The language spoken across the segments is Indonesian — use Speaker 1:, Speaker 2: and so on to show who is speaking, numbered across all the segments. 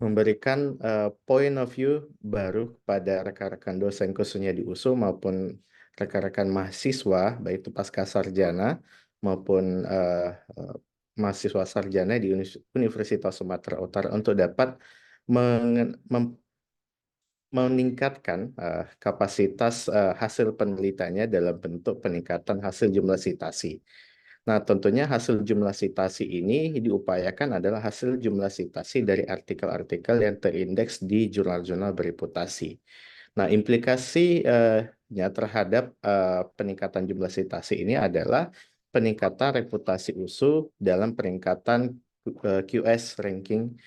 Speaker 1: memberikan point of view baru kepada rekan-rekan dosen khususnya di USU maupun rekan-rekan mahasiswa, baik itu pasca sarjana maupun mahasiswa sarjana di Universitas Sumatera Utara untuk dapat meningkatkan kapasitas hasil penelitiannya dalam bentuk peningkatan hasil jumlah sitasi. Nah, tentunya hasil jumlah sitasi ini diupayakan adalah hasil jumlah sitasi dari artikel-artikel yang terindeks di jurnal-jurnal bereputasi. Nah, implikasinya terhadap peningkatan jumlah sitasi ini adalah peningkatan reputasi USU dalam peningkatan QS ranking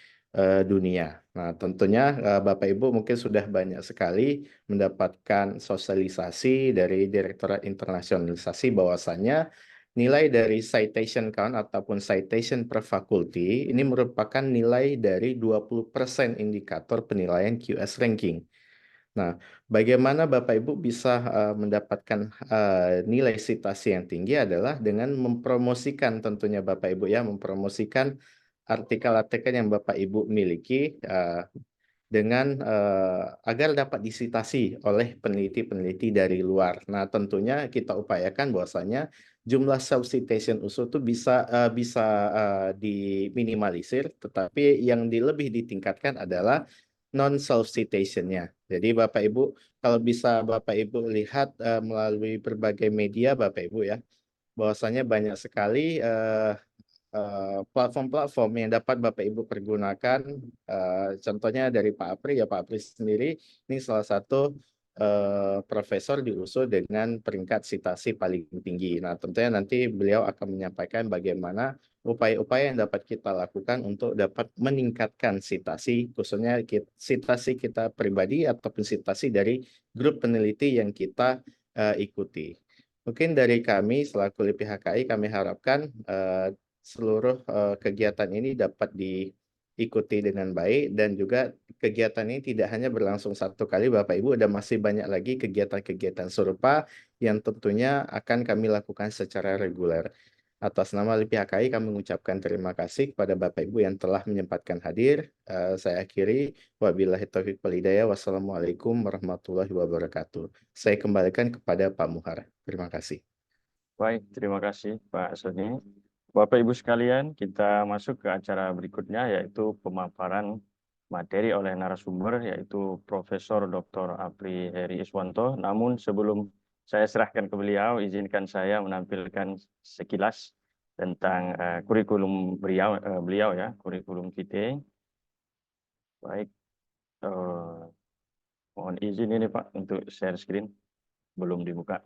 Speaker 1: dunia. Nah, tentunya Bapak Ibu mungkin sudah banyak sekali mendapatkan sosialisasi dari Direktorat Internasionalisasi bahwasannya nilai dari citation count ataupun citation per faculty ini merupakan nilai dari 20% indikator penilaian QS ranking. Nah, bagaimana Bapak Ibu bisa mendapatkan nilai citasi yang tinggi adalah dengan mempromosikan tentunya Bapak Ibu ya, mempromosikan artikel-artikel yang Bapak Ibu miliki dengan agar dapat disitasi oleh peneliti-peneliti dari luar. Nah, tentunya kita upayakan bahwasanya jumlah self-citation USU itu bisa diminimalisir, tetapi yang lebih ditingkatkan adalah non-self-citation-nya. Jadi Bapak Ibu, kalau bisa Bapak Ibu lihat melalui berbagai media Bapak Ibu ya, bahwasanya banyak sekali platform-platform yang dapat Bapak Ibu pergunakan. Contohnya dari Pak Apri ya, Pak Apri sendiri ini salah satu profesor di USU dengan peringkat citasi paling tinggi. Nah, tentunya nanti beliau akan menyampaikan bagaimana upaya-upaya yang dapat kita lakukan untuk dapat meningkatkan citasi, khususnya citasi kita pribadi ataupun citasi dari grup peneliti yang kita ikuti. Mungkin dari kami selaku LIPI HKI kami harapkan seluruh kegiatan ini dapat diikuti dengan baik dan juga kegiatan ini tidak hanya berlangsung satu kali Bapak Ibu, ada masih banyak lagi kegiatan-kegiatan serupa yang tentunya akan kami lakukan secara reguler. Atas nama LIPI HKI kami mengucapkan terima kasih kepada Bapak Ibu yang telah menyempatkan hadir. Saya akhiri, wabillahi taufiq wal hidayah. Wassalamualaikum warahmatullahi wabarakatuh. Saya kembalikan kepada Pak Muhar. Terima kasih.
Speaker 2: Baik, terima kasih Pak Sony. Bapak Ibu sekalian, kita masuk ke acara berikutnya yaitu pemaparan materi oleh narasumber yaitu Profesor Dr. Apri Heri Iswanto. Namun sebelum saya serahkan ke beliau, izinkan saya menampilkan sekilas tentang kurikulum beliau ya, kurikulum kita. Baik, mohon izin ini Pak untuk share screen, belum dibuka.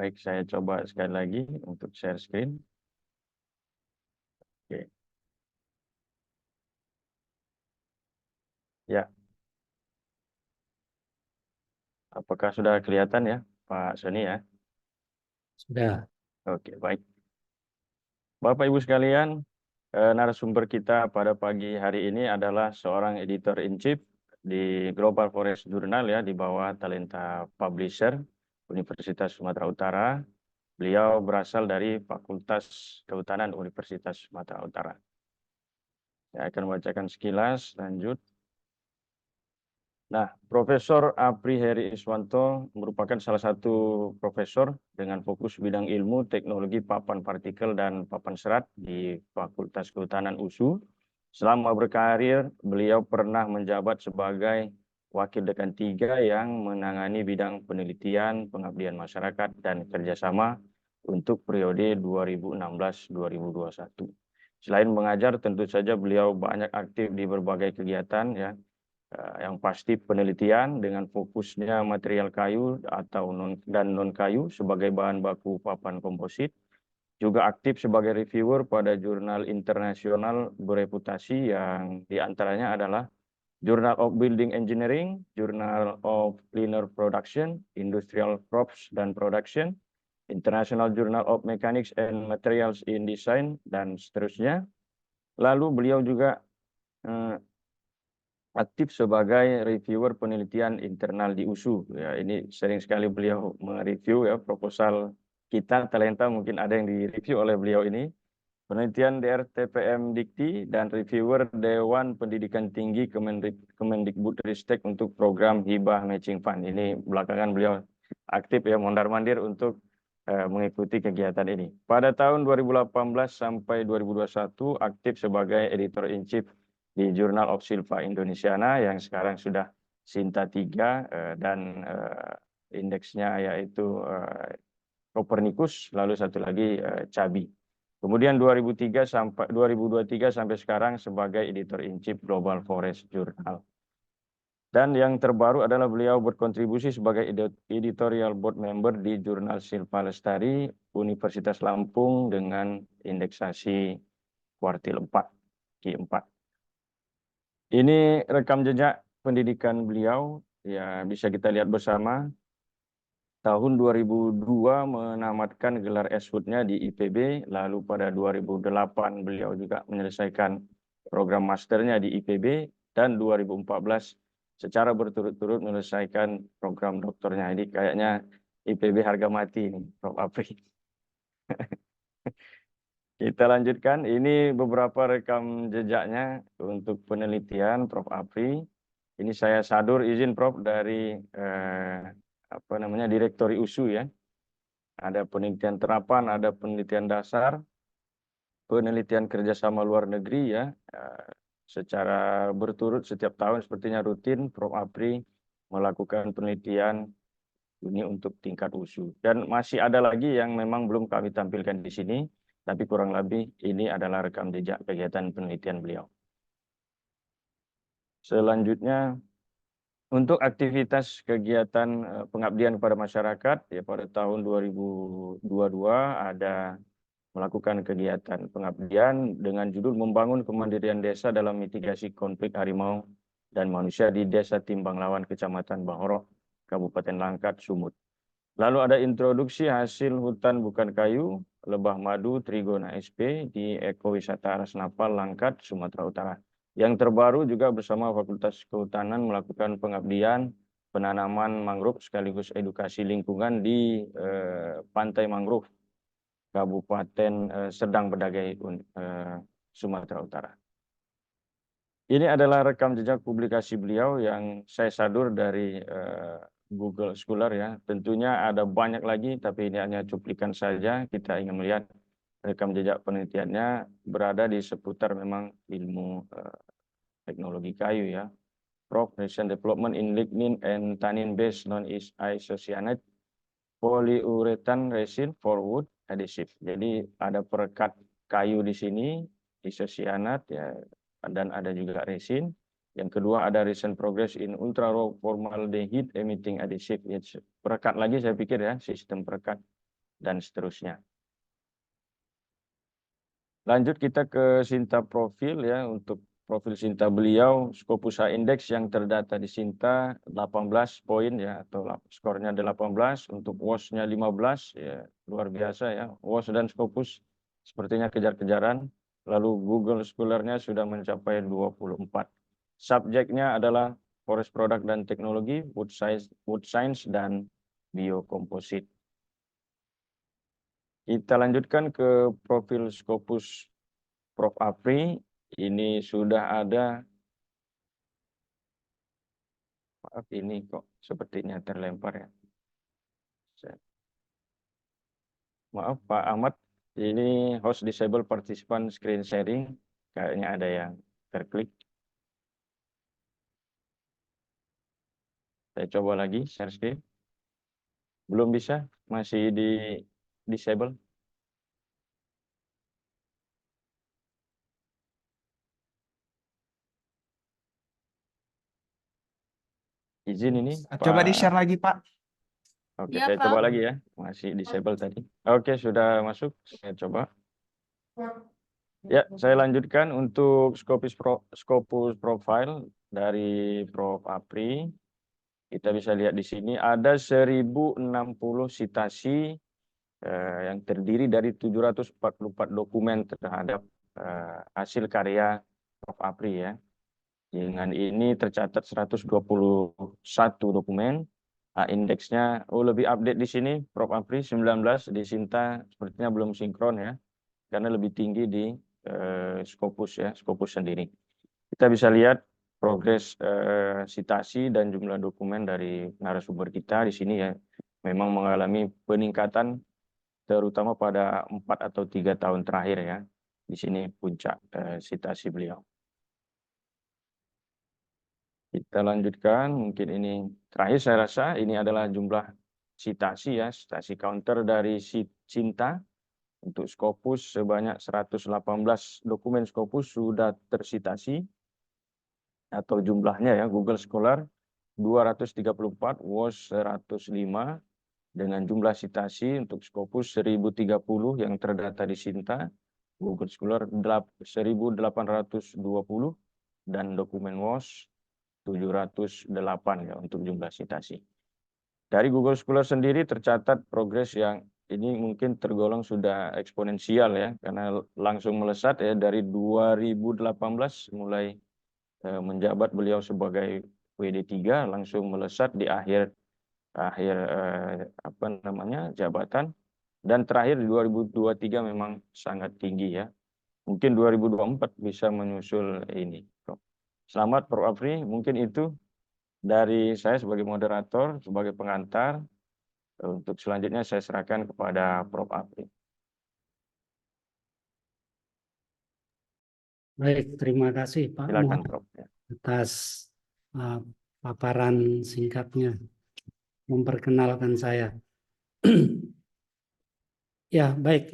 Speaker 2: Baik, saya coba sekali lagi untuk share screen. Oke. Ya, apakah sudah kelihatan ya, Pak Sony ya?
Speaker 3: Sudah.
Speaker 2: Oke, baik. Bapak Ibu sekalian, narasumber kita pada pagi hari ini adalah seorang editor-in-chief di Global Forest Journal ya, di bawah Talenta Publisher Universitas Sumatera Utara. Beliau berasal dari Fakultas Kehutanan Universitas Sumatera Utara. Saya akan membacakan sekilas, lanjut. Nah, Profesor Apri Heri Iswanto merupakan salah satu profesor dengan fokus bidang ilmu, teknologi, papan partikel, dan papan serat di Fakultas Kehutanan USU. Selama berkarir, beliau pernah menjabat sebagai Wakil Dekan 3 yang menangani bidang penelitian, pengabdian masyarakat, dan kerjasama untuk periode 2016-2021. Selain mengajar, tentu saja beliau banyak aktif di berbagai kegiatan ya, yang pasti penelitian dengan fokusnya material kayu atau non kayu sebagai bahan baku papan komposit, juga aktif sebagai reviewer pada jurnal internasional bereputasi yang diantaranya adalah Journal of Building Engineering, Journal of Linear Production, Industrial Crops dan Production, International Journal of Mechanics and Materials in Design, dan seterusnya. Lalu beliau juga aktif sebagai reviewer penelitian internal di USU. Ya, ini sering sekali beliau mereview ya proposal kita talenta, mungkin ada yang direview oleh beliau ini. Penelitian DRTPM Dikti dan reviewer Dewan Pendidikan Tinggi Kemendikbudristek untuk program Hibah Matching Fund. Ini belakangan beliau aktif ya mondar-mandir untuk mengikuti kegiatan ini. Pada tahun 2018 sampai 2021 aktif sebagai editor in chief di Journal of Silva Indonesiana yang sekarang sudah Sinta 3 dan indeksnya yaitu Copernicus, lalu satu lagi Cabi. Kemudian 2023 sampai sekarang sebagai editor in chief Global Forest Journal. Dan yang terbaru adalah beliau berkontribusi sebagai editorial board member di Jurnal Silva Lestari Universitas Lampung dengan indeksasi kuartil 4, Q4. Ini rekam jejak pendidikan beliau, ya bisa kita lihat bersama. Tahun 2002 menamatkan gelar S.Hud.-nya di IPB, lalu pada 2008 beliau juga menyelesaikan program masternya di IPB, dan 2014 secara berturut-turut menyelesaikan program doktornya. Ini kayaknya IPB harga mati ini, Prof. Apri. Kita lanjutkan, ini beberapa rekam jejaknya untuk penelitian Prof. Apri. Ini saya sadur izin Prof dari Direktori USU ya. Ada penelitian terapan, ada penelitian dasar, penelitian kerjasama luar negeri ya. Secara berturut setiap tahun sepertinya rutin Prof. Apri melakukan penelitian ini untuk tingkat USU. Dan masih ada lagi yang memang belum kami tampilkan di sini, tapi kurang lebih ini adalah rekam jejak kegiatan penelitian beliau. Selanjutnya, untuk aktivitas kegiatan pengabdian kepada masyarakat, ya pada tahun 2022 ada melakukan kegiatan pengabdian dengan judul Membangun Kemandirian Desa dalam Mitigasi Konflik Harimau dan Manusia di Desa Timbang Lawan, Kecamatan Bahorok, Kabupaten Langkat, Sumut. Lalu ada introduksi hasil hutan bukan kayu, lebah madu Trigona SP di Ekowisata Rasnapal, Langkat, Sumatera Utara. Yang terbaru juga bersama Fakultas Kehutanan melakukan pengabdian penanaman mangrove sekaligus edukasi lingkungan di Pantai Mangrove, Kabupaten Serdang Bedagai, Sumatera Utara. Ini adalah rekam jejak publikasi beliau yang saya sadur dari Google Scholar ya. Tentunya ada banyak lagi, tapi ini hanya cuplikan saja. Kita ingin melihat rekam jejak penelitiannya berada di seputar memang ilmu teknologi kayu ya. Prof. Recent Development in Lignin and Tannin Based Non-Isocyanate Polyurethane Resin for Wood Adhesive. Jadi ada perekat kayu di sini, isocyanat ya, dan ada juga resin. Yang kedua ada recent progress in ultra raw formaldehyde emitting adhesive. Ya, perekat lagi saya pikir ya, sistem perekat dan seterusnya. Lanjut kita ke Sinta profil ya. Untuk profil Sinta beliau, Scopus H Index yang terdata di Sinta 18 poin ya, atau skornya 18, untuk WOS-nya 15 ya, luar biasa ya. WOS dan Scopus sepertinya kejar-kejaran. Lalu Google Scholar-nya sudah mencapai 24. Subjeknya adalah Forest Product dan Teknologi, Wood Science dan Biokomposit. Kita lanjutkan ke profil Scopus Prof. Apri. Ini sudah ada, maaf ini kok sepertinya terlempar ya. Maaf Pak Ahmad, ini host disable participant screen sharing, kayaknya ada yang terklik. Saya coba lagi share screen. Belum bisa, masih di disable. Izin ini
Speaker 4: Coba
Speaker 2: Pak.
Speaker 4: di-share lagi, Pak.
Speaker 2: Oke,
Speaker 5: Ya,
Speaker 2: saya
Speaker 5: Prof.
Speaker 2: coba lagi ya. Masih disable tadi. Oke, sudah masuk. Saya coba. Ya, saya lanjutkan untuk Scopus profile dari Prof. Apri. Kita bisa lihat di sini ada 1060 sitasi yang terdiri dari 744 dokumen terhadap hasil karya Prof. Apri ya. Dengan ini tercatat 121 dokumen. Indeksnya lebih update di sini, Prof. Apri 19, di Sinta sepertinya belum sinkron ya, karena lebih tinggi di Scopus ya, Scopus sendiri. Kita bisa lihat progres sitasi dan jumlah dokumen dari narasumber kita di sini ya, memang mengalami peningkatan terutama pada 4 atau 3 tahun terakhir ya. Di sini puncak sitasi beliau. Kita lanjutkan, mungkin ini terakhir saya rasa ini adalah jumlah sitasi ya, sitasi counter dari Sinta. Untuk Scopus sebanyak 118 dokumen Scopus sudah tersitasi atau jumlahnya ya, Google Scholar 234, WOS 105, dengan jumlah sitasi untuk Scopus 1030 yang terdata di Sinta, Google Scholar 1820, dan dokumen WOS 708 ya untuk jumlah sitasi. Dari Google Scholar sendiri tercatat progres yang ini mungkin tergolong sudah eksponensial ya, karena langsung melesat ya dari 2018 mulai menjabat beliau sebagai WD3 langsung melesat di akhir jabatan, dan terakhir di 2023 memang sangat tinggi ya. Mungkin 2024 bisa menyusul ini. Selamat Prof. Apri, mungkin itu dari saya sebagai moderator, sebagai pengantar. Untuk selanjutnya saya serahkan kepada Prof. Apri.
Speaker 3: Baik, terima kasih Pak
Speaker 2: Silakan
Speaker 3: Muhammad
Speaker 2: Prof.
Speaker 3: atas paparan singkatnya, memperkenalkan saya. Ya, baik.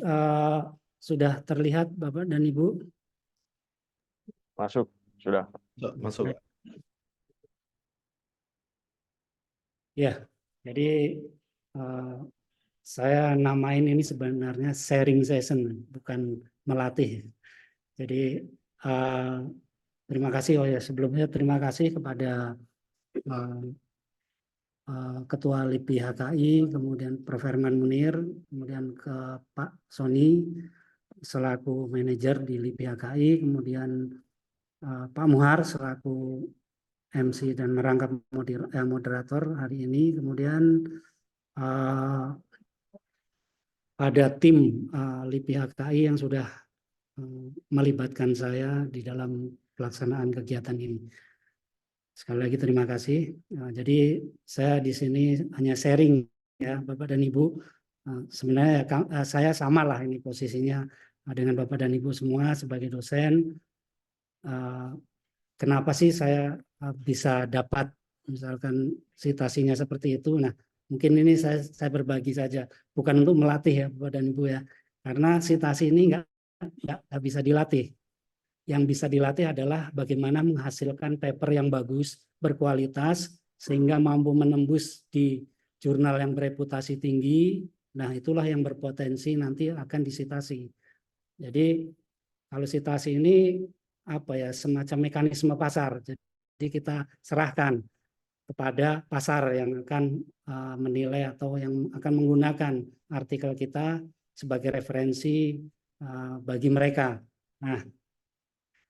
Speaker 3: Sudah terlihat Bapak dan Ibu?
Speaker 2: Masuk, sudah.
Speaker 1: Masuk.
Speaker 3: Baik. Ya, jadi saya namain ini sebenarnya sharing session, bukan melatih. Jadi terima kasih, sebelumnya terima kasih kepada Ketua LIPI HKI, kemudian Prof. Herman Munir, kemudian ke Pak Sony selaku manajer di LIPI HKI, kemudian Pak Muhar selaku MC dan merangkap moderator hari ini, kemudian ada tim LIPI HKI yang sudah melibatkan saya di dalam pelaksanaan kegiatan ini. Sekali lagi terima kasih. Jadi saya di sini hanya sharing ya Bapak dan Ibu. Sebenarnya saya sama lah ini posisinya dengan Bapak dan Ibu semua sebagai dosen. Kenapa sih saya bisa dapat misalkan citasinya seperti itu? Nah, mungkin ini saya berbagi saja, bukan untuk melatih ya Bapak dan Ibu ya, karena citasi ini nggak bisa dilatih. Yang bisa dilatih adalah bagaimana menghasilkan paper yang bagus, berkualitas, sehingga mampu menembus di jurnal yang bereputasi tinggi. Nah, itulah yang berpotensi nanti akan disitasi. Jadi, kalau sitasi ini semacam mekanisme pasar. Jadi kita serahkan kepada pasar yang akan menilai atau yang akan menggunakan artikel kita sebagai referensi bagi mereka. Nah,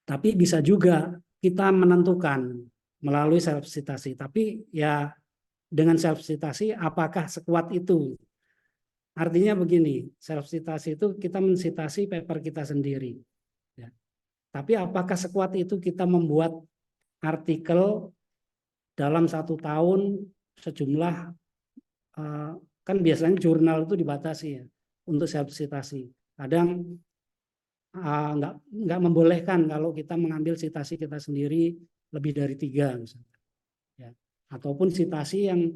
Speaker 3: tapi bisa juga kita menentukan melalui self citasi. Tapi ya dengan self citasi apakah sekuat itu? Artinya begini, self citasi itu kita mensitasi paper kita sendiri. Ya. Tapi apakah sekuat itu kita membuat artikel dalam 1 tahun sejumlah, kan biasanya jurnal itu dibatasi ya untuk self citasi. Kadang nggak membolehkan kalau kita mengambil citasi kita sendiri lebih dari 3 misalnya. Ya. Ataupun citasi yang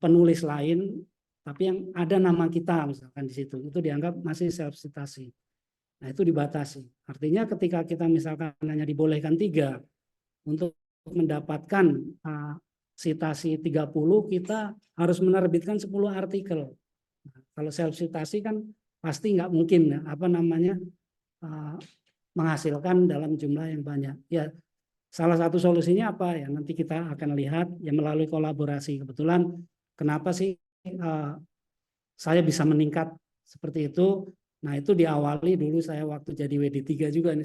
Speaker 3: penulis lain tapi yang ada nama kita misalkan di situ, itu dianggap masih self citasi. Nah, itu dibatasi. Artinya ketika kita misalkan hanya dibolehkan 3 untuk mendapatkan citasi 30, kita harus menerbitkan 10 artikel. Nah, kalau self citasi kan pasti nggak mungkin menghasilkan dalam jumlah yang banyak. Ya, salah satu solusinya apa ya? Nanti kita akan lihat ya melalui kolaborasi. Kebetulan kenapa sih saya bisa meningkat seperti itu? Nah, itu diawali dulu saya waktu jadi WD3 juga nih,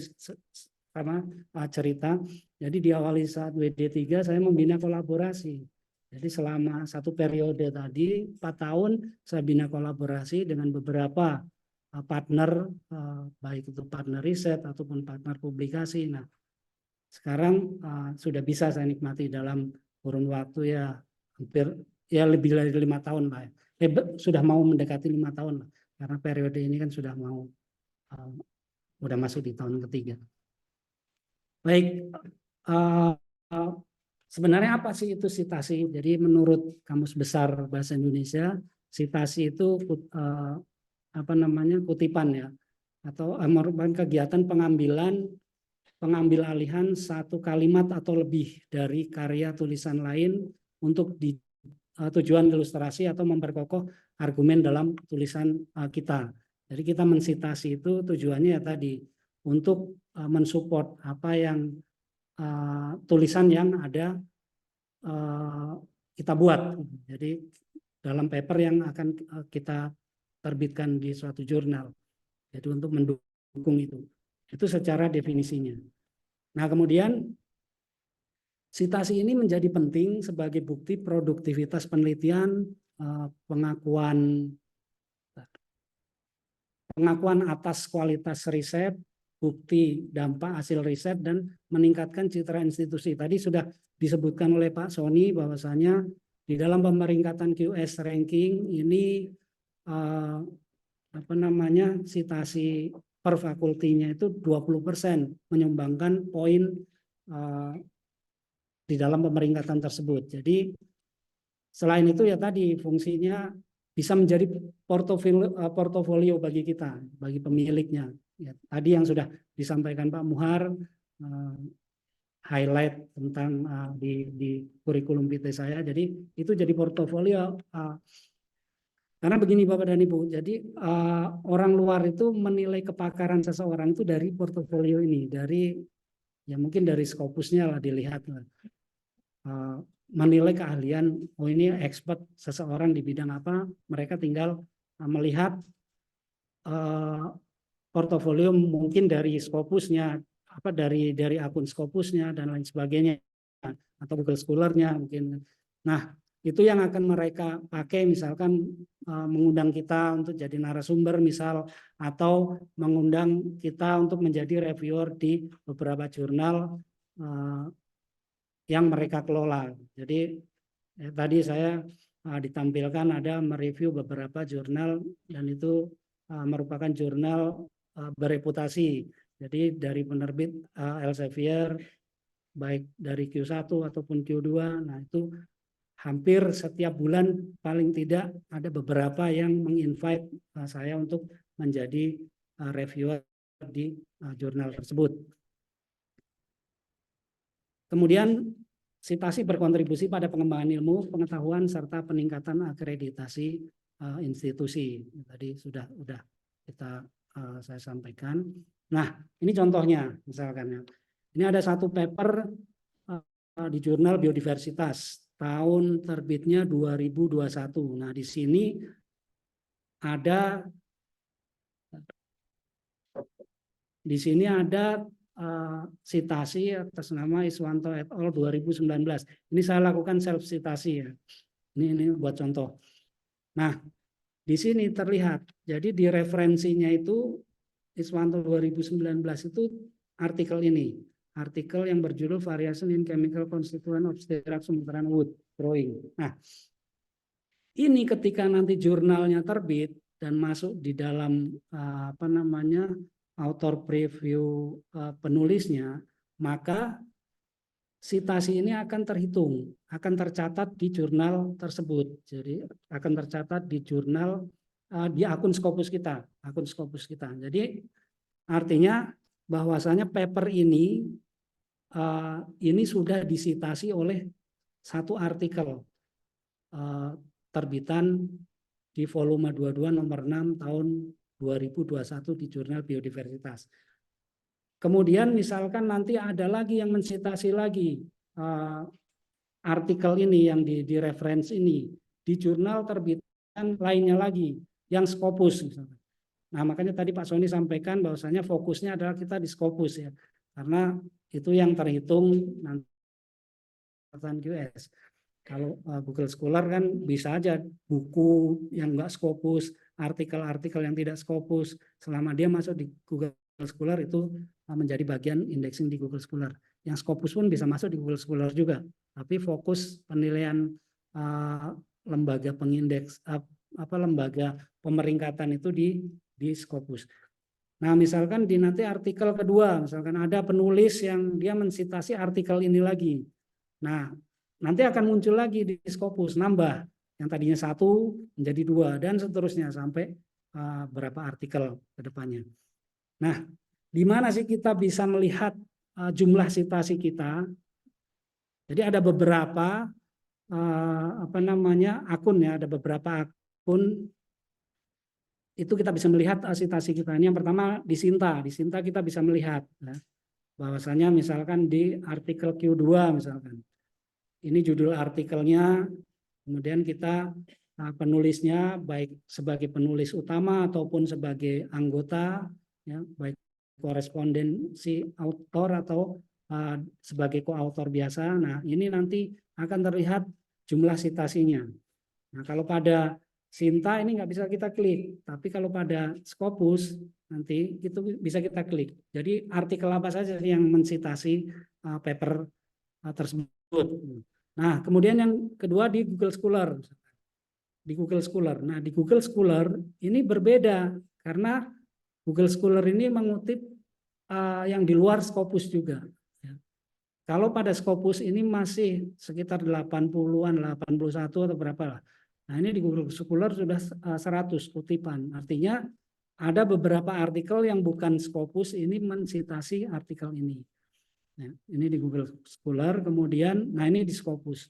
Speaker 3: sama cerita. Jadi diawali saat WD3 saya membina kolaborasi. Jadi selama satu periode tadi 4 tahun saya bina kolaborasi dengan beberapa partner, baik itu partner riset ataupun partner publikasi. Nah, sekarang sudah bisa saya nikmati dalam kurun waktu ya hampir ya lebih dari 5 tahun lah. Sudah mau mendekati 5 tahun lah, karena periode ini kan sudah mau udah masuk di tahun ketiga. Baik, sebenarnya apa sih itu sitasi? Jadi menurut Kamus Besar Bahasa Indonesia, sitasi itu apa namanya, kutipan ya, atau merupakan kegiatan pengambil alihan satu kalimat atau lebih dari karya tulisan lain untuk tujuan ilustrasi atau memperkokoh argumen dalam tulisan kita. Jadi kita mensitasi itu tujuannya ya tadi untuk mensupport apa yang tulisan yang ada kita buat. Jadi dalam paper yang akan kita terbitkan di suatu jurnal. Jadi untuk mendukung itu. Itu secara definisinya. Nah, kemudian sitasi ini menjadi penting sebagai bukti produktivitas penelitian, pengakuan atas kualitas riset, bukti dampak hasil riset, dan meningkatkan citra institusi. Tadi sudah disebutkan oleh Pak Sony bahwasanya di dalam pemeringkatan QS ranking ini apa namanya, sitasi per fakultinya itu 20% menyumbangkan poin di dalam pemeringkatan tersebut. Jadi selain itu ya tadi fungsinya bisa menjadi portofolio bagi kita, bagi pemiliknya. Ya, tadi yang sudah disampaikan Pak Muhar, highlight tentang di kurikulum PT saya. Jadi itu jadi portofolio. Karena begini Bapak dan Ibu, jadi orang luar itu menilai kepakaran seseorang itu dari portofolio ini, dari ya mungkin dari Scopusnya lah dilihat lah. Menilai keahlian, oh ini expert seseorang di bidang apa, mereka tinggal melihat portofolio mungkin dari Scopusnya, apa dari akun Scopusnya dan lain sebagainya, atau Google Scholar-nya mungkin. Nah, itu yang akan mereka pakai, misalkan mengundang kita untuk jadi narasumber misal, atau mengundang kita untuk menjadi reviewer di beberapa jurnal yang mereka kelola. Jadi tadi saya ditampilkan ada mereview beberapa jurnal, dan itu merupakan jurnal bereputasi. Jadi dari penerbit Elsevier, baik dari Q1 ataupun Q2, nah itu hampir setiap bulan paling tidak ada beberapa yang menginvite saya untuk menjadi reviewer di jurnal tersebut. Kemudian sitasi berkontribusi pada pengembangan ilmu, pengetahuan, serta peningkatan akreditasi institusi. Tadi sudah kita saya sampaikan. Nah, ini contohnya misalkan ya. Ini ada satu paper di jurnal biodiversitas, tahun terbitnya 2021. Nah, di sini ada sitasi atas nama Iswanto et al. 2019. Ini saya lakukan self sitasi ya. Ini buat contoh. Nah, di sini terlihat. Jadi di referensinya itu Iswanto 2019 itu artikel ini. Artikel yang berjudul Variation in Chemical Constituent of Sterile Sumatran Wood Growing. Nah, ini ketika nanti jurnalnya terbit dan masuk di dalam apa namanya, author preview penulisnya, maka sitasi ini akan terhitung, akan tercatat di jurnal tersebut. Jadi akan tercatat di jurnal di akun Scopus kita, Jadi artinya bahwasanya paper ini sudah disitasi oleh satu artikel terbitan di volume 22 nomor 6 tahun 2021 di jurnal biodiversitas. Kemudian misalkan nanti ada lagi yang mensitasi lagi artikel ini yang di reference ini di jurnal terbitan lainnya lagi yang Scopus misalkan. Nah, makanya tadi Pak Sony sampaikan bahwasanya fokusnya adalah kita di Scopus ya. karena itu yang terhitung nanti QS. Kalau Google Scholar kan bisa aja buku yang enggak Scopus, artikel-artikel yang tidak Scopus, selama dia masuk di Google Scholar itu menjadi bagian indexing di Google Scholar. Yang Scopus pun bisa masuk di Google Scholar juga, tapi fokus penilaian lembaga pengindeks lembaga pemeringkatan itu di Scopus. Nah, misalkan di nanti artikel kedua, misalkan ada penulis yang dia mensitasi artikel ini lagi. Nah, nanti akan muncul lagi di Scopus, nambah yang tadinya 1 menjadi 2 dan seterusnya sampai berapa artikel ke depannya. Nah, di mana sih kita bisa melihat jumlah citasi kita? Jadi ada beberapa akun ya, ada beberapa akun itu kita bisa melihat citasi kita. Ini yang pertama di Sinta kita bisa melihat ya, bahwasanya misalkan di artikel Q2 misalkan. Ini judul artikelnya, kemudian kita penulisnya baik sebagai penulis utama ataupun sebagai anggota, ya, baik korespondensi autor atau sebagai koautor biasa. Nah, ini nanti akan terlihat jumlah citasinya. Nah, kalau pada Sinta ini nggak bisa kita klik, tapi kalau pada Scopus nanti itu bisa kita klik. Jadi artikel apa saja yang mensitasi paper tersebut. Nah, kemudian yang kedua di Google Scholar. Di Google Scholar. Nah, di Google Scholar ini berbeda karena Google Scholar ini mengutip yang di luar Scopus juga. Kalau pada Scopus ini masih sekitar 80-an, 81 atau berapa lah. Nah, ini di Google Scholar sudah 100 kutipan. Artinya ada beberapa artikel yang bukan Scopus ini mensitasi artikel ini. Nah, ini di Google Scholar, kemudian, nah ini di Scopus.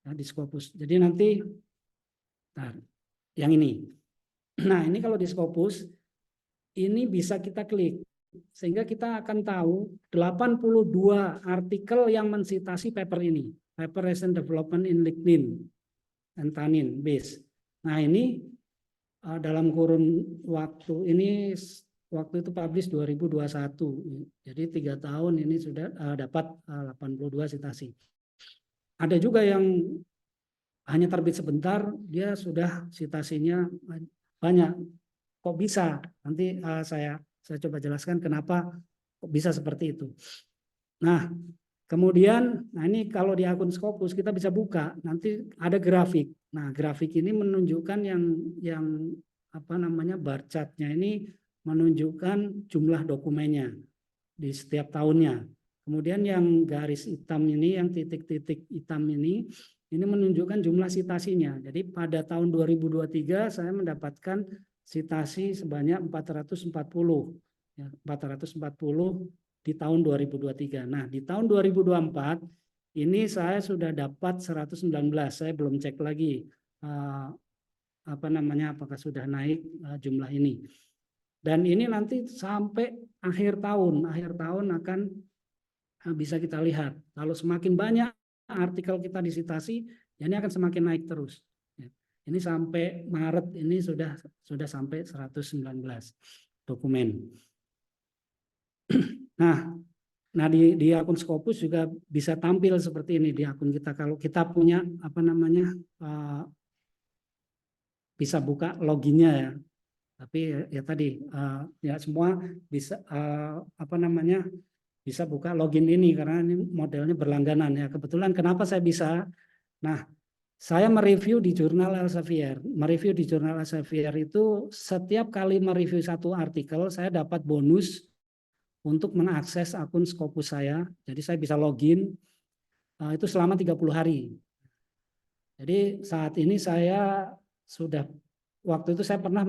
Speaker 3: Nah, di Scopus. Jadi nanti, nah, yang ini. Nah, ini kalau di Scopus, ini bisa kita klik. Sehingga kita akan tahu 82 artikel yang mensitasi paper ini. Paper Recent Development in Lignin and Tannin Base. Nah, ini dalam kurun waktu ini, waktu itu publish 2021. Jadi 3 tahun ini sudah dapat 82 citasi. Ada juga yang hanya terbit sebentar, dia sudah citasinya banyak. Kok bisa? Nanti saya coba jelaskan kenapa kok bisa seperti itu. Nah, kemudian, nah ini kalau di akun Scopus kita bisa buka, nanti ada grafik. Nah, grafik ini menunjukkan yang bar chart-nya ini menunjukkan jumlah dokumennya di setiap tahunnya. Kemudian yang garis hitam ini, yang titik-titik hitam ini menunjukkan jumlah citasinya. Jadi pada tahun 2023 saya mendapatkan citasi sebanyak 440. Ya, 440 di tahun 2023. Nah, di tahun 2024 ini saya sudah dapat 119. Saya belum cek lagi apakah sudah naik jumlah ini. Dan ini nanti sampai akhir tahun akan bisa kita lihat. Kalau semakin banyak artikel kita disitasi, ini akan semakin naik terus. Ini sampai Maret ini sudah sampai 119 dokumen. Nah di akun Scopus juga bisa tampil seperti ini di akun kita. Kalau kita punya bisa buka loginnya ya. Tapi ya tadi ya semua bisa bisa buka login ini karena ini modelnya berlangganan ya. Kebetulan kenapa saya bisa? Nah, saya mereview di jurnal Elsevier. Mereview di jurnal Elsevier itu setiap kali mereview satu artikel saya dapat bonus untuk mengakses akun Scopus saya. Jadi saya bisa login itu selama 30 hari. Jadi saat ini saya sudah, waktu itu saya pernah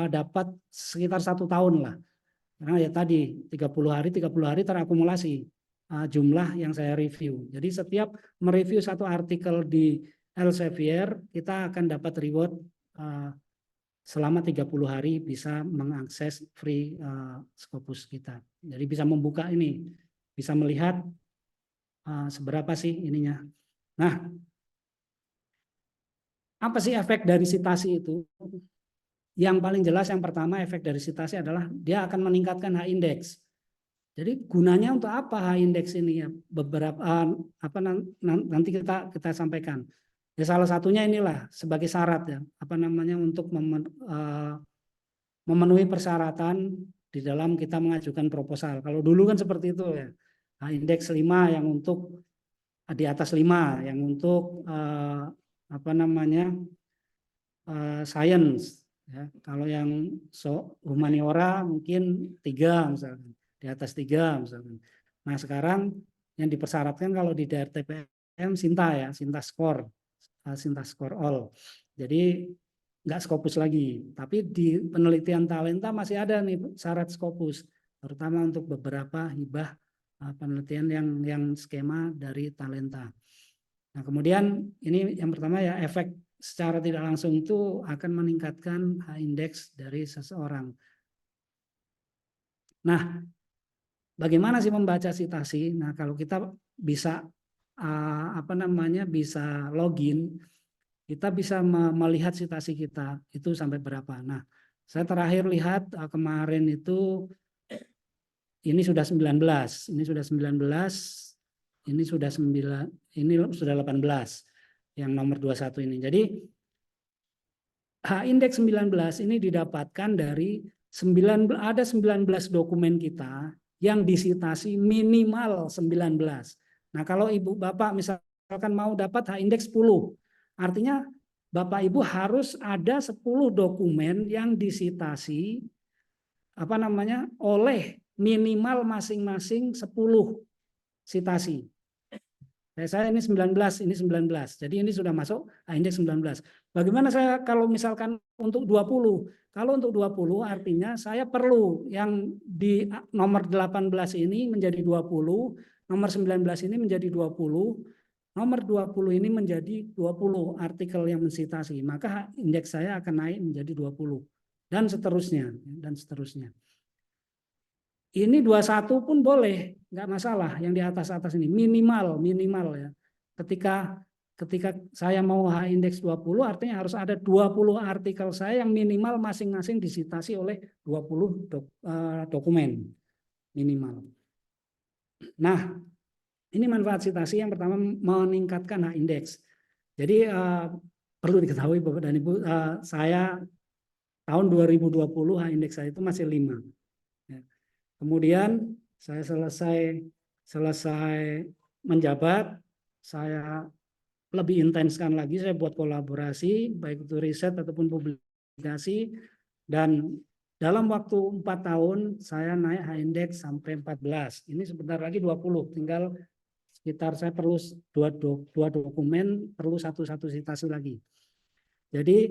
Speaker 3: dapat sekitar 1 tahun lah. Karena ya tadi 30 hari terakumulasi jumlah yang saya review. Jadi setiap mereview satu artikel di Elsevier, kita akan dapat reward selama 30 hari bisa mengakses free Scopus kita. Jadi bisa membuka ini, bisa melihat seberapa sih ininya. Nah, apa sih efek dari citasi itu? Yang paling jelas yang pertama efek dari citasi adalah dia akan meningkatkan H-index. Jadi gunanya untuk apa H-index ini ya? Beberapa nanti kita sampaikan. Ya salah satunya inilah sebagai syarat ya, untuk memenuhi persyaratan di dalam kita mengajukan proposal. Kalau dulu kan seperti itu ya. H-index 5 yang untuk di atas 5 yang untuk science ya. Kalau yang humaniora mungkin 3 misalkan, di atas 3 misalkan. Nah, sekarang yang dipersyaratkan kalau di DRTPM Sinta ya, Sinta score all. Jadi nggak Scopus lagi, tapi di penelitian talenta masih ada nih syarat Scopus, terutama untuk beberapa hibah penelitian yang skema dari talenta. Nah, kemudian ini yang pertama ya, efek secara tidak langsung itu akan meningkatkan H-index dari seseorang. Nah, bagaimana sih membaca citasi? Nah, kalau kita bisa bisa login, kita bisa melihat citasi kita itu sampai berapa. Nah, saya terakhir lihat kemarin itu ini sudah 19, ini sudah 19, ini sudah 9, ini sudah 18 yang nomor 21 ini. Jadi H-index 19 ini didapatkan dari ada 19 dokumen kita yang disitasi minimal 19. Nah, kalau Ibu Bapak misalkan mau dapat H-index 10, artinya Bapak Ibu harus ada 10 dokumen yang disitasi oleh minimal masing-masing 10 sitasi. Saya ini 19, ini 19. Jadi ini sudah masuk H-index 19. Bagaimana saya kalau misalkan untuk 20? Kalau untuk 20 artinya saya perlu yang di nomor 18 ini menjadi 20, nomor 19 ini menjadi 20, nomor 20 ini menjadi 20 artikel yang mensitasi. Maka indeks saya akan naik menjadi 20 dan seterusnya dan seterusnya. Ini 21 pun boleh, nggak masalah yang di atas-atas ini, minimal ya. Ketika saya mau H-index 20 artinya harus ada 20 artikel saya yang minimal masing-masing disitasi oleh 20 dokumen minimal. Nah, ini manfaat citasi yang pertama meningkatkan H-index. Jadi perlu diketahui Bapak dan Ibu, saya tahun 2020 H-index saya itu masih 5. Kemudian saya selesai menjabat, saya lebih intenskan lagi, saya buat kolaborasi, baik itu riset ataupun publikasi, dan dalam waktu 4 tahun saya naik H-index sampai 14. Ini sebentar lagi 20, tinggal sekitar saya perlu 2 dokumen, perlu satu citasi lagi. Jadi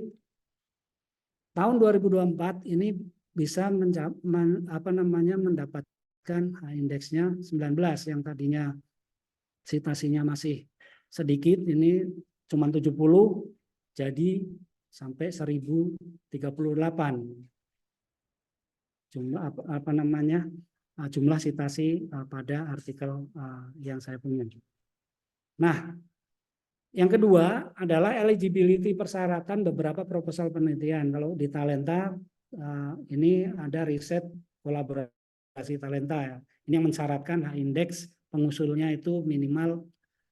Speaker 3: tahun 2024 ini bisa mendapatkan H-indeksnya 19 yang tadinya citasinya masih sedikit, ini cuma 70 jadi sampai 1038 jumlah citasi pada artikel yang saya punya. Nah, yang kedua adalah eligibility persyaratan beberapa proposal penelitian. Kalau di talenta ini ada riset kolaborasi talenta ya. Ini yang mensyaratkan H-index pengusulnya itu minimal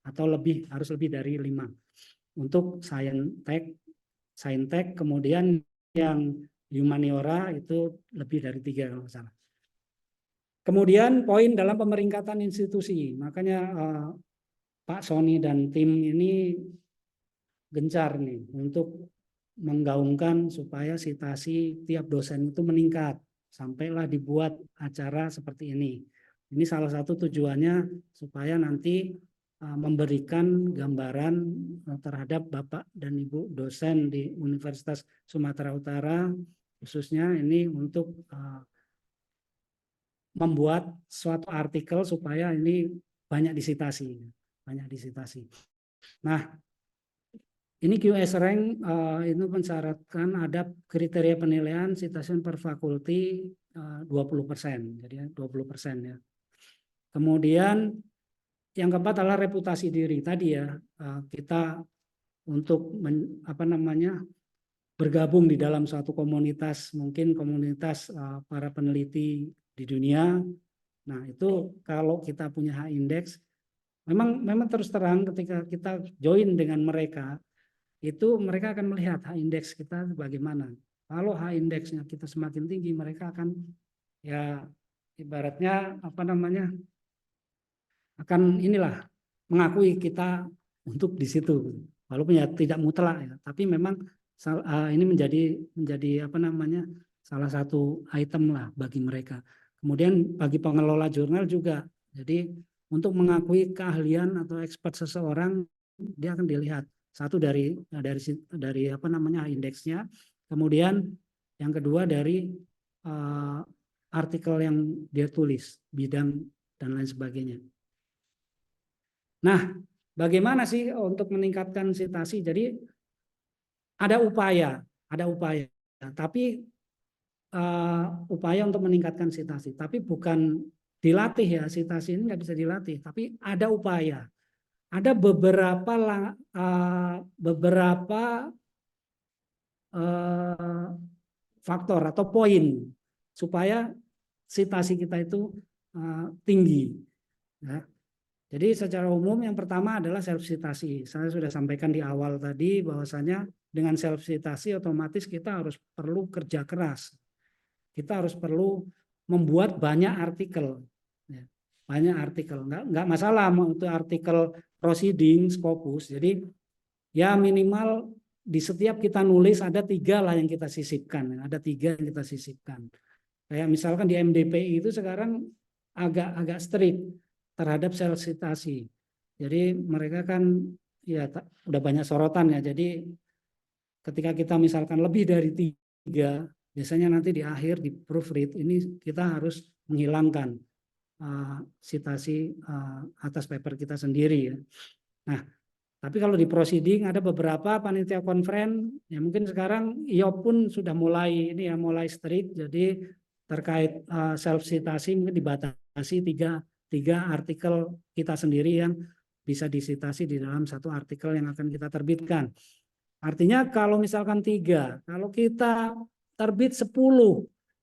Speaker 3: atau harus lebih dari 5. Untuk Saintek, kemudian yang humaniora itu lebih dari 3 kalau salah. Kemudian poin dalam pemeringkatan institusi. Makanya Pak Sony dan tim ini gencar nih untuk menggaungkan supaya citasi tiap dosen itu meningkat, sampailah dibuat acara seperti ini. Ini salah satu tujuannya supaya nanti memberikan gambaran terhadap Bapak dan Ibu dosen di Universitas Sumatera Utara, khususnya ini untuk membuat suatu artikel supaya ini banyak disitasi. Nah, ini QS rank itu mensyaratkan ada kriteria penilaian citation per fakulti 20%, jadi 20% ya. Kemudian yang keempat adalah reputasi diri tadi ya, kita untuk bergabung di dalam suatu komunitas, mungkin komunitas para peneliti di dunia, Nah, itu kalau kita punya H-index, memang terus terang ketika kita join dengan mereka, itu mereka akan melihat H-index kita bagaimana. Kalau H-index-nya kita semakin tinggi, mereka akan ya ibaratnya apa namanya akan inilah mengakui kita untuk di situ, walaupun ya tidak mutlak ya, tapi memang ini menjadi apa namanya salah satu item lah bagi mereka. Kemudian bagi pengelola jurnal juga, jadi untuk mengakui keahlian atau expert seseorang, dia akan dilihat satu dari apa namanya indeksnya, kemudian yang kedua dari artikel yang dia tulis, bidang dan lain sebagainya. Nah, bagaimana sih untuk meningkatkan citasi? Jadi ada upaya, tapi upaya untuk meningkatkan citasi, tapi bukan dilatih ya, citasi ini nggak bisa dilatih, tapi ada upaya. Ada beberapa faktor atau poin supaya citasi kita itu tinggi. Ya. Jadi secara umum yang pertama adalah self citasi. Saya sudah sampaikan di awal tadi bahwasanya dengan self citasi otomatis kita harus perlu kerja keras. Kita harus perlu membuat banyak artikel. Ya, banyak artikel. Enggak masalah untuk artikel proceeding, Scopus. Jadi ya minimal di setiap kita nulis ada 3 lah yang kita sisipkan. Ada 3 yang kita sisipkan. Kayak misalkan di MDPI itu sekarang agak strict terhadap self citasi. Jadi mereka kan ya udah banyak sorotan ya. Jadi ketika kita misalkan lebih dari 3, biasanya nanti di akhir di proofread ini kita harus menghilangkan citasi atas paper kita sendiri ya. Nah, tapi kalau di proceeding ada beberapa panitia konferen ya mungkin sekarang IOP pun sudah mulai ini ya mulai strict. Jadi terkait self citasi mungkin dibatasi 3 artikel kita sendiri yang bisa disitasi di dalam satu artikel yang akan kita terbitkan. Artinya kalau misalkan 3, kalau kita terbit 10,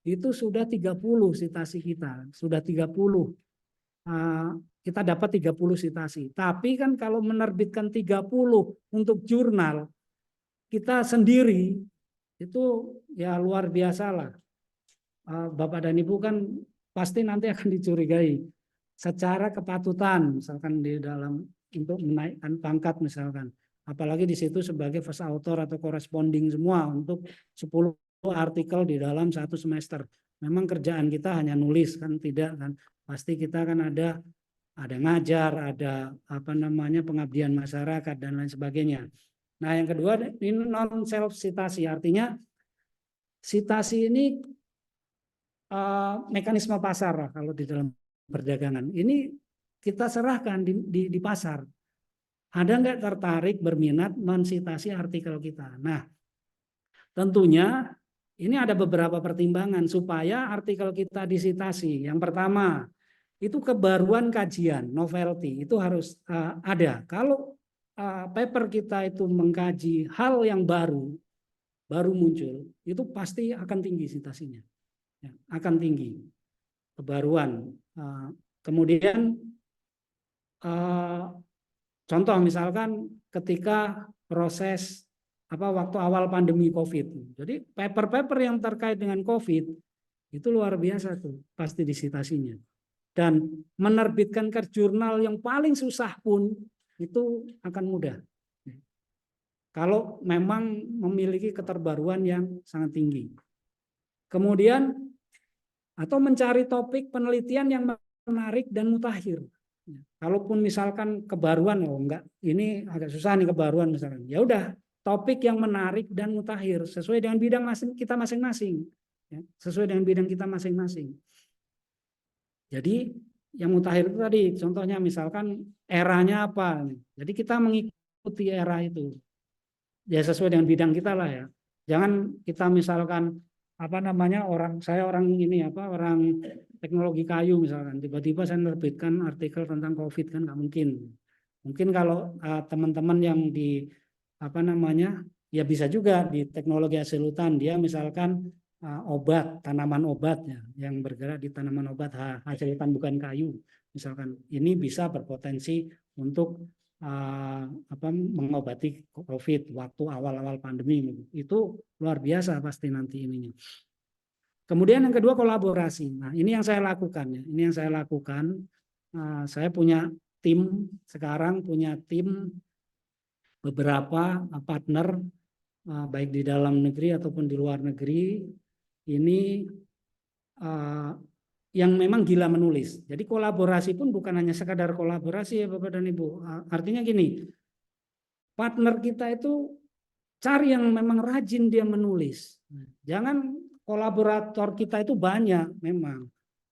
Speaker 3: itu sudah 30 citasi kita, sudah 30. Kita dapat 30 citasi. Tapi kan kalau menerbitkan 30 untuk jurnal, kita sendiri, itu ya luar biasa lah. Bapak dan Ibu kan pasti nanti akan dicurigai secara kepatutan, misalkan di dalam untuk menaikkan pangkat misalkan. Apalagi di situ sebagai first author atau corresponding semua untuk 10 artikel di dalam 1 semester. Memang kerjaan kita hanya nulis kan tidak kan. Pasti kita kan ada ngajar, ada apa namanya pengabdian masyarakat dan lain sebagainya. Nah, yang kedua ini non self citasi, artinya citasi ini mekanisme pasar kalau di dalam perdagangan. Ini kita serahkan di pasar. Ada nggak tertarik berminat mensitasi artikel kita? Nah, tentunya ini ada beberapa pertimbangan supaya artikel kita disitasi. Yang pertama, itu kebaruan kajian, novelty, itu harus ada. Kalau paper kita itu mengkaji hal yang baru muncul, itu pasti akan tinggi citasinya. Ya, akan tinggi. Kebaruan. Kemudian contoh misalkan ketika proses waktu awal pandemi COVID. Jadi paper-paper yang terkait dengan COVID itu luar biasa tuh pasti disitasinya. Dan menerbitkan ke jurnal yang paling susah pun itu akan mudah. Kalau memang memiliki keterbaruan yang sangat tinggi. Kemudian atau mencari topik penelitian yang menarik dan mutakhir. Kalaupun misalkan kebaruan, enggak, ini agak susah nih kebaruan misalkan. Ya udah, topik yang menarik dan mutakhir sesuai dengan bidang kita masing-masing. Ya, sesuai dengan bidang kita masing-masing. Jadi yang mutakhir itu tadi, contohnya misalkan eranya apa. Jadi kita mengikuti era itu. Ya sesuai dengan bidang kita lah ya. Jangan kita misalkan orang teknologi kayu misalkan, tiba-tiba saya menerbitkan artikel tentang COVID kan nggak mungkin. Mungkin kalau teman-teman yang di ya bisa juga di teknologi hasil hutan, dia misalkan obat, tanaman obat ya, yang bergerak di tanaman obat hasil hutan bukan kayu, misalkan ini bisa berpotensi untuk mengobati COVID waktu awal-awal pandemi. Itu luar biasa pasti nanti ininya. Kemudian yang kedua kolaborasi. Nah ini yang saya lakukan ya. Ini yang saya lakukan. Saya punya tim sekarang, punya tim beberapa partner baik di dalam negeri ataupun di luar negeri. Ini yang memang gila menulis. Jadi kolaborasi pun bukan hanya sekadar kolaborasi ya Bapak dan Ibu. Artinya gini, partner kita itu cari yang memang rajin dia menulis. Jangan kolaborator kita itu banyak memang.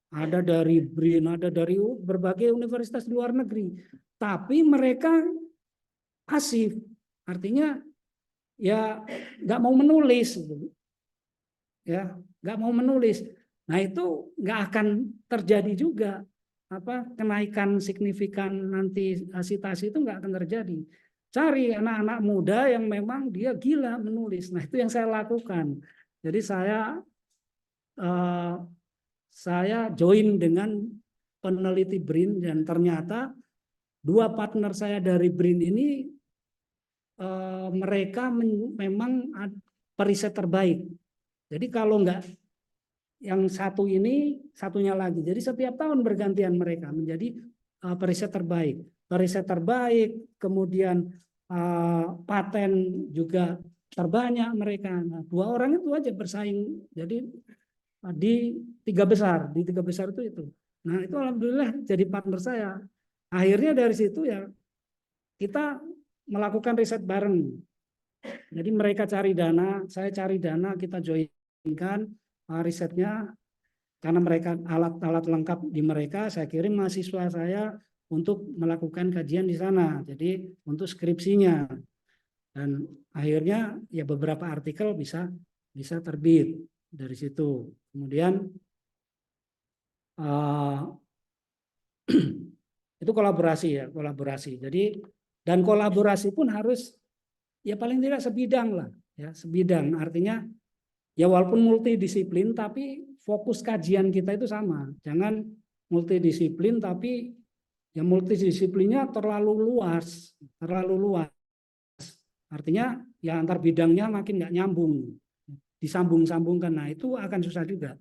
Speaker 3: Ada dari BRIN, ada dari berbagai universitas di luar negeri. Tapi mereka pasif. Artinya ya nggak mau menulis. Ya, nggak mau menulis. Nah itu nggak akan terjadi juga. Kenaikan signifikan nanti sitasi itu nggak akan terjadi. Cari anak-anak muda yang memang dia gila menulis. Nah itu yang saya lakukan. Jadi saya join dengan peneliti BRIN dan ternyata 2 partner saya dari BRIN ini mereka memang periset terbaik. Jadi kalau enggak yang satu ini, satunya lagi. Jadi setiap tahun bergantian mereka menjadi periset terbaik. Periset terbaik, kemudian paten juga terbanyak mereka. Nah, 2 orang itu aja bersaing. Jadi di 3 besar, itu. Nah itu alhamdulillah jadi partner saya. Akhirnya dari situ ya kita melakukan riset bareng. Jadi mereka cari dana, saya cari dana, kita joinkan risetnya. Karena mereka alat-alat lengkap di mereka, saya kirim mahasiswa saya untuk melakukan kajian di sana. Jadi untuk skripsinya. Dan akhirnya ya beberapa artikel bisa terbit dari situ. Kemudian itu kolaborasi. Jadi dan kolaborasi pun harus ya paling tidak sebidang lah, ya sebidang. Artinya ya walaupun multidisiplin tapi fokus kajian kita itu sama. Jangan multidisiplin tapi ya multidisiplinnya terlalu luas. Artinya ya antar bidangnya makin nggak nyambung, disambung-sambungkan. Nah itu akan susah juga.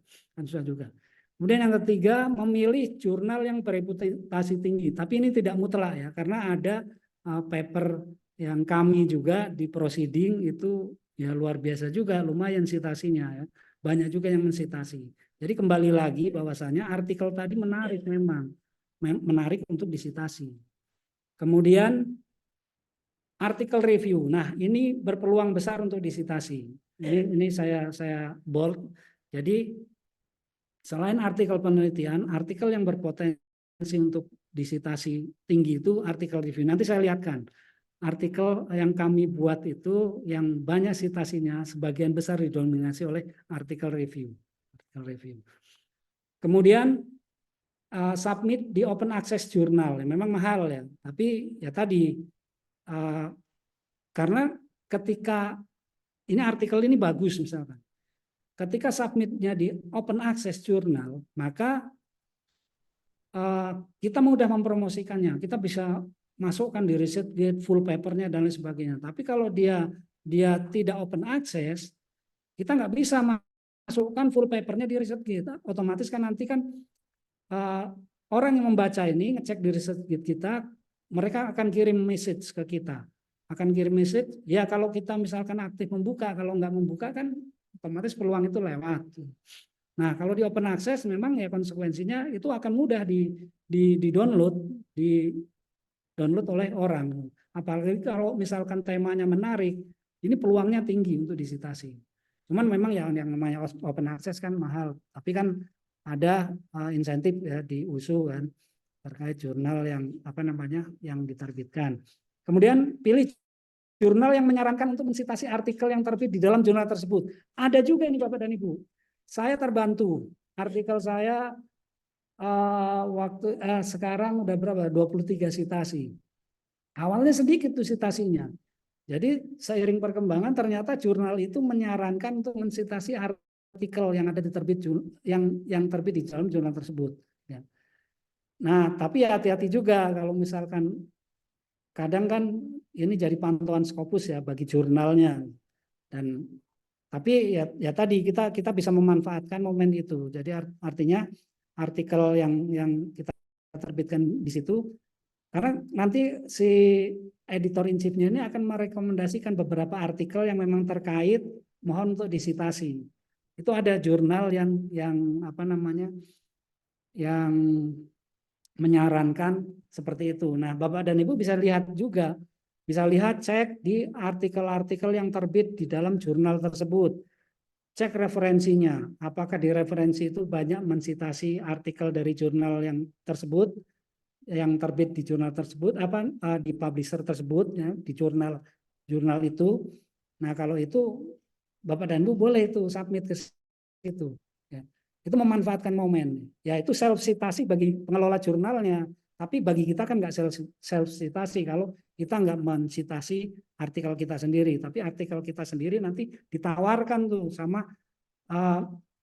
Speaker 3: Kemudian yang ketiga, memilih jurnal yang bereputasi tinggi. Tapi ini tidak mutlak ya, karena ada paper yang kami juga di proceeding itu ya luar biasa juga, lumayan citasinya ya. Banyak juga yang mensitasi. Jadi kembali lagi bahwasanya artikel tadi menarik memang, menarik untuk disitasi. Kemudian artikel review. Nah, ini berpeluang besar untuk disitasi. Ini saya bold. Jadi selain artikel penelitian, artikel yang berpotensi untuk disitasi tinggi itu artikel review. Nanti saya lihatkan. Artikel yang kami buat itu yang banyak citasinya sebagian besar didominasi oleh artikel review. Kemudian submit di open access journal. Memang mahal ya, tapi ya tadi karena ketika ini artikel ini bagus misalkan. Ketika submitnya di open access journal, maka kita mudah mempromosikannya. Kita bisa masukkan di ResearchGate full papernya dan lain sebagainya. Tapi kalau dia tidak open access, kita nggak bisa masukkan full papernya di ResearchGate. Otomatis kan nanti kan orang yang membaca ini ngecek di ResearchGate kita, mereka akan kirim message ke kita. Ya kalau kita misalkan aktif membuka, kalau nggak membuka kan otomatis peluang itu lewat. Nah kalau di open access memang ya konsekuensinya itu akan mudah di download oleh orang. Apalagi kalau misalkan temanya menarik, ini peluangnya tinggi untuk disitasi. Cuman memang yang namanya open access kan mahal, tapi kan ada insentif ya di USU kan terkait jurnal yang diterbitkan. Kemudian pilih jurnal yang menyarankan untuk mensitasi artikel yang terbit di dalam jurnal tersebut. Ada juga ini Bapak dan Ibu. Saya terbantu. Artikel saya sekarang udah berapa? 23 citasi. Awalnya sedikit tuh citasinya. Jadi seiring perkembangan ternyata jurnal itu menyarankan untuk mensitasi artikel yang ada di yang terbit di dalam jurnal tersebut. Ya. Nah, tapi hati-hati juga kalau misalkan kadang kan ini jadi pantauan Scopus ya bagi jurnalnya, dan tapi ya tadi kita bisa memanfaatkan momen itu. Jadi artinya artikel yang kita terbitkan di situ, karena nanti si editor in chief-nya ini akan merekomendasikan beberapa artikel yang memang terkait, mohon untuk disitasi. Itu ada jurnal yang apa namanya, yang menyarankan seperti itu. Nah, Bapak dan Ibu bisa lihat juga, bisa lihat cek di artikel-artikel yang terbit di dalam jurnal tersebut. Cek referensinya, apakah di referensi itu banyak mensitasi artikel dari jurnal yang tersebut, yang terbit di jurnal tersebut, di publisher tersebut, ya, di jurnal itu. Nah, kalau itu Bapak dan Ibu boleh itu submit ke situ. Ya. Itu memanfaatkan momen. Ya, itu self citasi bagi pengelola jurnalnya. Tapi bagi kita kan nggak self citasi kalau kita nggak mensitasi artikel kita sendiri. Tapi artikel kita sendiri nanti ditawarkan tuh sama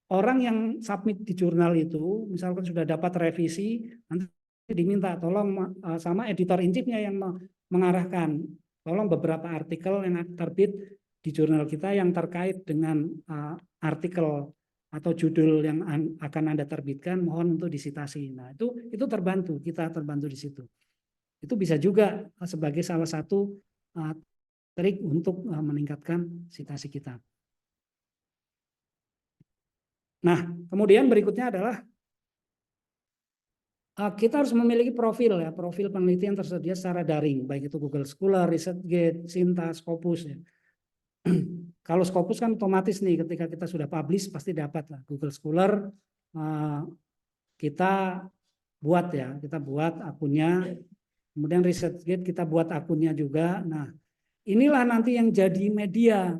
Speaker 3: orang yang submit di jurnal itu, misalkan sudah dapat revisi, nanti diminta tolong sama editor in chief-nya yang mengarahkan, tolong beberapa artikel yang terbit di jurnal kita yang terkait dengan artikel atau judul yang akan Anda terbitkan, mohon untuk disitasi. Nah, itu terbantu, kita terbantu di situ. Itu bisa juga sebagai salah satu trik untuk meningkatkan citasi kita. Nah, kemudian berikutnya adalah kita harus memiliki profil ya, profil peneliti yang tersedia secara daring, baik itu Google Scholar, ResearchGate, Cinta, Scopus ya. Kalau Scopus kan otomatis nih, ketika kita sudah publish pasti dapat lah. Google Scholar kita buat ya, kita buat akunnya. Kemudian ResearchGate kita buat akunnya juga. Nah, inilah nanti yang jadi media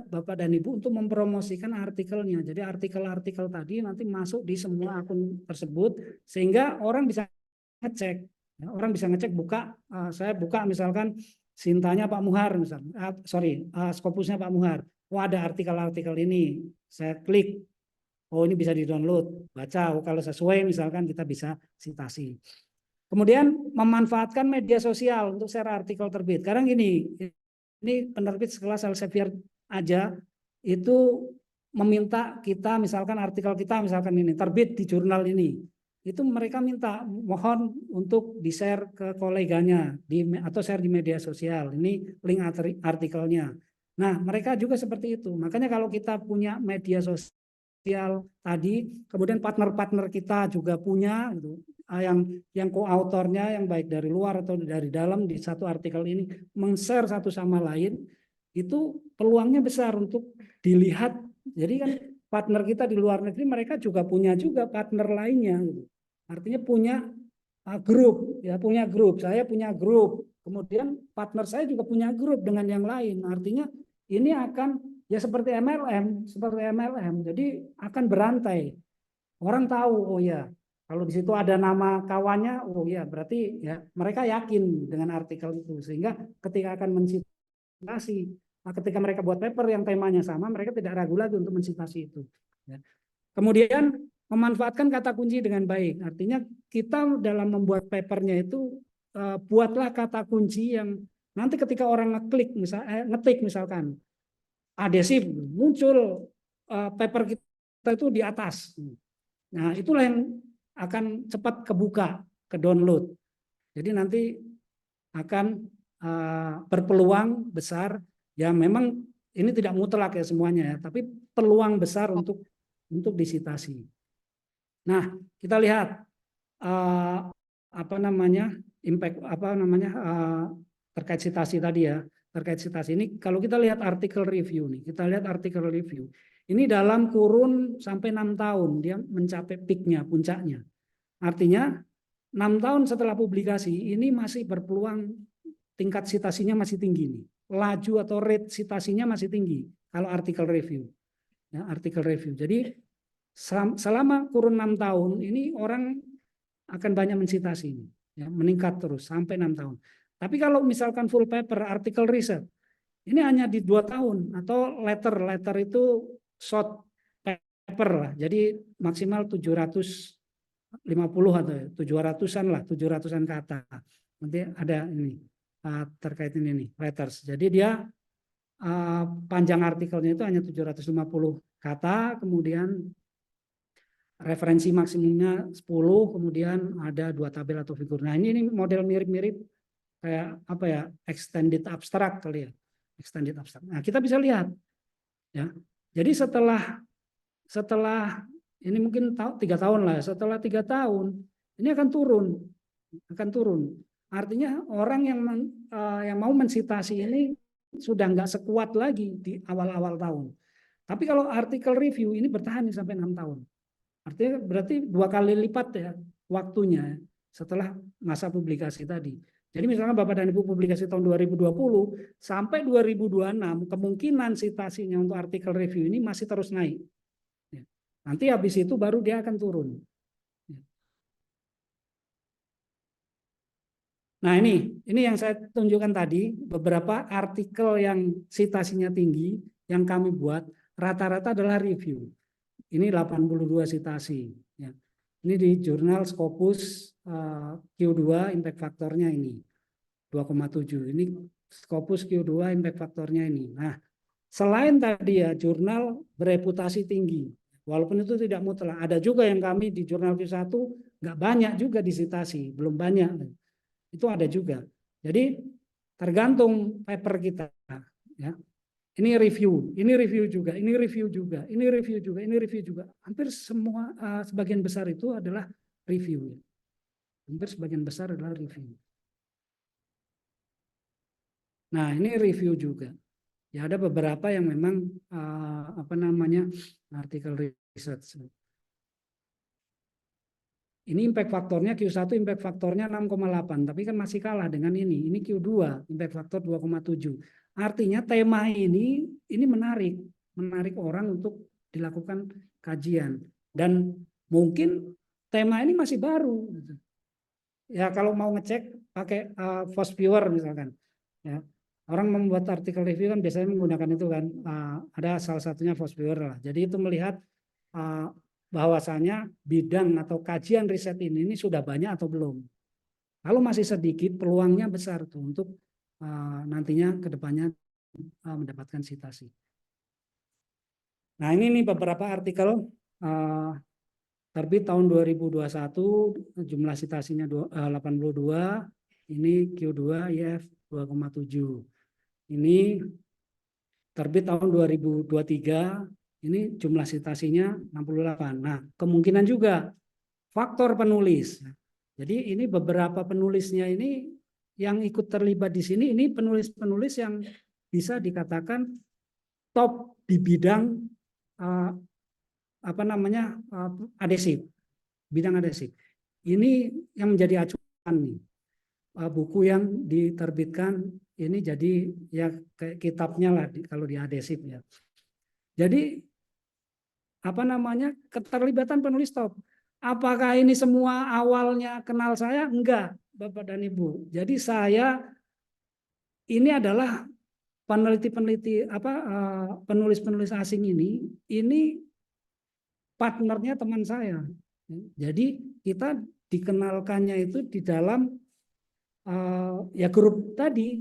Speaker 3: Bapak dan Ibu untuk mempromosikan artikelnya. Jadi artikel-artikel tadi nanti masuk di semua akun tersebut sehingga orang bisa ngecek. Ya, orang bisa ngecek saya buka misalkan Sintanya Pak Muhar misalnya, Scopusnya Pak Muhar. Oh, ada artikel-artikel ini. Saya klik. Oh, ini bisa di-download, baca. Oh, kalau sesuai misalkan kita bisa citasi. Kemudian memanfaatkan media sosial untuk share artikel terbit. Sekarang ini penerbit sekelas Elsevier aja itu meminta kita misalkan artikel kita misalkan ini terbit di jurnal ini. Itu mereka minta mohon untuk di-share ke koleganya atau share di media sosial. Ini link artikelnya. Nah, mereka juga seperti itu. Makanya kalau kita punya media sosial tadi, kemudian partner-partner kita juga punya gitu, yang co-autornya yang baik dari luar atau dari dalam di satu artikel ini men-share satu sama lain, itu peluangnya besar untuk dilihat. Jadi kan partner kita di luar negeri mereka juga punya partner lainnya gitu. Artinya punya grup ya, punya grup, saya punya grup, kemudian partner saya juga punya grup dengan yang lain. Artinya ini akan ya seperti MLM, jadi akan berantai. Orang tahu, oh ya, kalau di situ ada nama kawannya, oh ya, berarti ya mereka yakin dengan artikel itu, sehingga ketika akan mensitasi, ketika mereka buat paper yang temanya sama, mereka tidak ragu lagi untuk mensitasi itu. Ya. Kemudian memanfaatkan kata kunci dengan baik, artinya kita dalam membuat papernya itu buatlah kata kunci yang nanti ketika orang ngetik misalkan adhesif, muncul paper kita itu di atas. Nah, itulah yang akan cepat kebuka, ke download. Jadi nanti akan berpeluang besar, ya memang ini tidak mutlak ya semuanya ya, tapi peluang besar untuk disitasi. Nah, kita lihat impact terkait citasi tadi ya. Terkait citasi ini, kalau kita lihat artikel review nih, ini dalam kurun sampai 6 tahun dia mencapai peaknya, puncaknya. Artinya 6 tahun setelah publikasi ini masih berpeluang tingkat citasinya masih tinggi nih. Laju atau rate citasinya masih tinggi kalau artikel review. Ya, artikel review. Jadi selama kurun 6 tahun ini orang akan banyak mensitasi ini, ya, meningkat terus sampai 6 tahun. Tapi kalau misalkan full paper, artikel riset, ini hanya di 2 tahun atau letter itu short paper lah. Jadi maksimal 750 atau 700-an lah, 700-an kata. Nanti ada ini terkait ini nih, letters. Jadi dia panjang artikelnya itu hanya 750 kata, kemudian referensi maksimumnya 10, kemudian ada 2 tabel atau figur. Nah, ini model mirip-mirip kayak apa ya, extended abstract kali ya. Extended abstract. Nah, kita bisa lihat ya. Jadi setelah ini mungkin 3 tahun lah, setelah 3 tahun ini akan turun. Artinya orang yang mau mensitasi ini sudah nggak sekuat lagi di awal-awal tahun. Tapi kalau artikel review ini bertahan sampai 6 tahun. Artinya berarti 2 kali lipat ya waktunya setelah masa publikasi tadi. Jadi misalnya Bapak dan Ibu publikasi tahun 2020 sampai 2026, kemungkinan citasinya untuk artikel review ini masih terus naik. Nanti habis itu baru dia akan turun. Nah, ini yang saya tunjukkan tadi, beberapa artikel yang citasinya tinggi yang kami buat rata-rata adalah review. Ini 82 citasi. Ya. Ini di jurnal Scopus Q2 impact faktornya ini 2,7. Ini Scopus Q2 impact faktornya ini. Nah, selain tadi ya jurnal bereputasi tinggi, walaupun itu tidak mutlak, ada juga yang kami di jurnal Q1 nggak banyak juga disitasi, belum banyak. Itu ada juga. Jadi tergantung paper kita. Ya. Ini review juga, ini review juga, ini review juga, ini review juga. Hampir semua, sebagian besar itu adalah review. Hampir sebagian besar adalah review. Nah, ini review juga. Ya ada beberapa yang memang artikel research. Ini impact faktornya Q1 impact faktornya 6,8, tapi kan masih kalah dengan ini. Ini Q2 impact faktor 2,7. Artinya tema ini menarik orang untuk dilakukan kajian. Dan mungkin tema ini masih baru. Ya kalau mau ngecek pakai Fast Viewer misalkan. Ya. Orang membuat artikel review kan biasanya menggunakan itu kan. Ada salah satunya Fast Viewer lah. Jadi itu melihat bahwasanya bidang atau kajian riset ini sudah banyak atau belum. Kalau masih sedikit, peluangnya besar tuh untuk nantinya ke depannya mendapatkan citasi. Nah, ini nih beberapa artikel terbit tahun 2021, jumlah citasinya 82, ini Q2 IF 2,7. Ini terbit tahun 2023, ini jumlah citasinya 68. Nah, kemungkinan juga faktor penulis. Jadi ini beberapa penulisnya ini yang ikut terlibat di sini, ini penulis-penulis yang bisa dikatakan top di bidang adhesif, bidang adhesif. Ini yang menjadi acuan nih. Buku yang diterbitkan ini jadi ya kayak kitabnya lah kalau di adhesif ya. Jadi keterlibatan penulis top. Apakah ini semua awalnya kenal saya? Enggak, Bapak dan Ibu. Jadi saya ini adalah penulis-penulis asing ini partnernya teman saya. Jadi kita dikenalkannya itu di dalam ya grup tadi.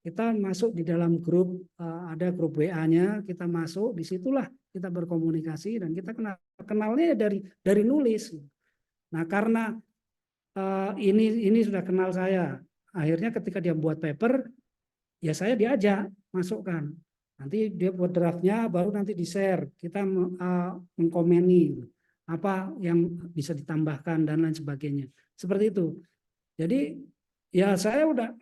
Speaker 3: Kita masuk di dalam grup, ada grup WA-nya, kita masuk, disitulah kita berkomunikasi dan kita kenalnya dari nulis. Nah karena ini sudah kenal saya, akhirnya ketika dia buat paper, ya saya diajak masukkan. Nanti dia buat draftnya, baru nanti di-share, kita mengkomeni apa yang bisa ditambahkan dan lain sebagainya. Seperti itu. Jadi ya saya udah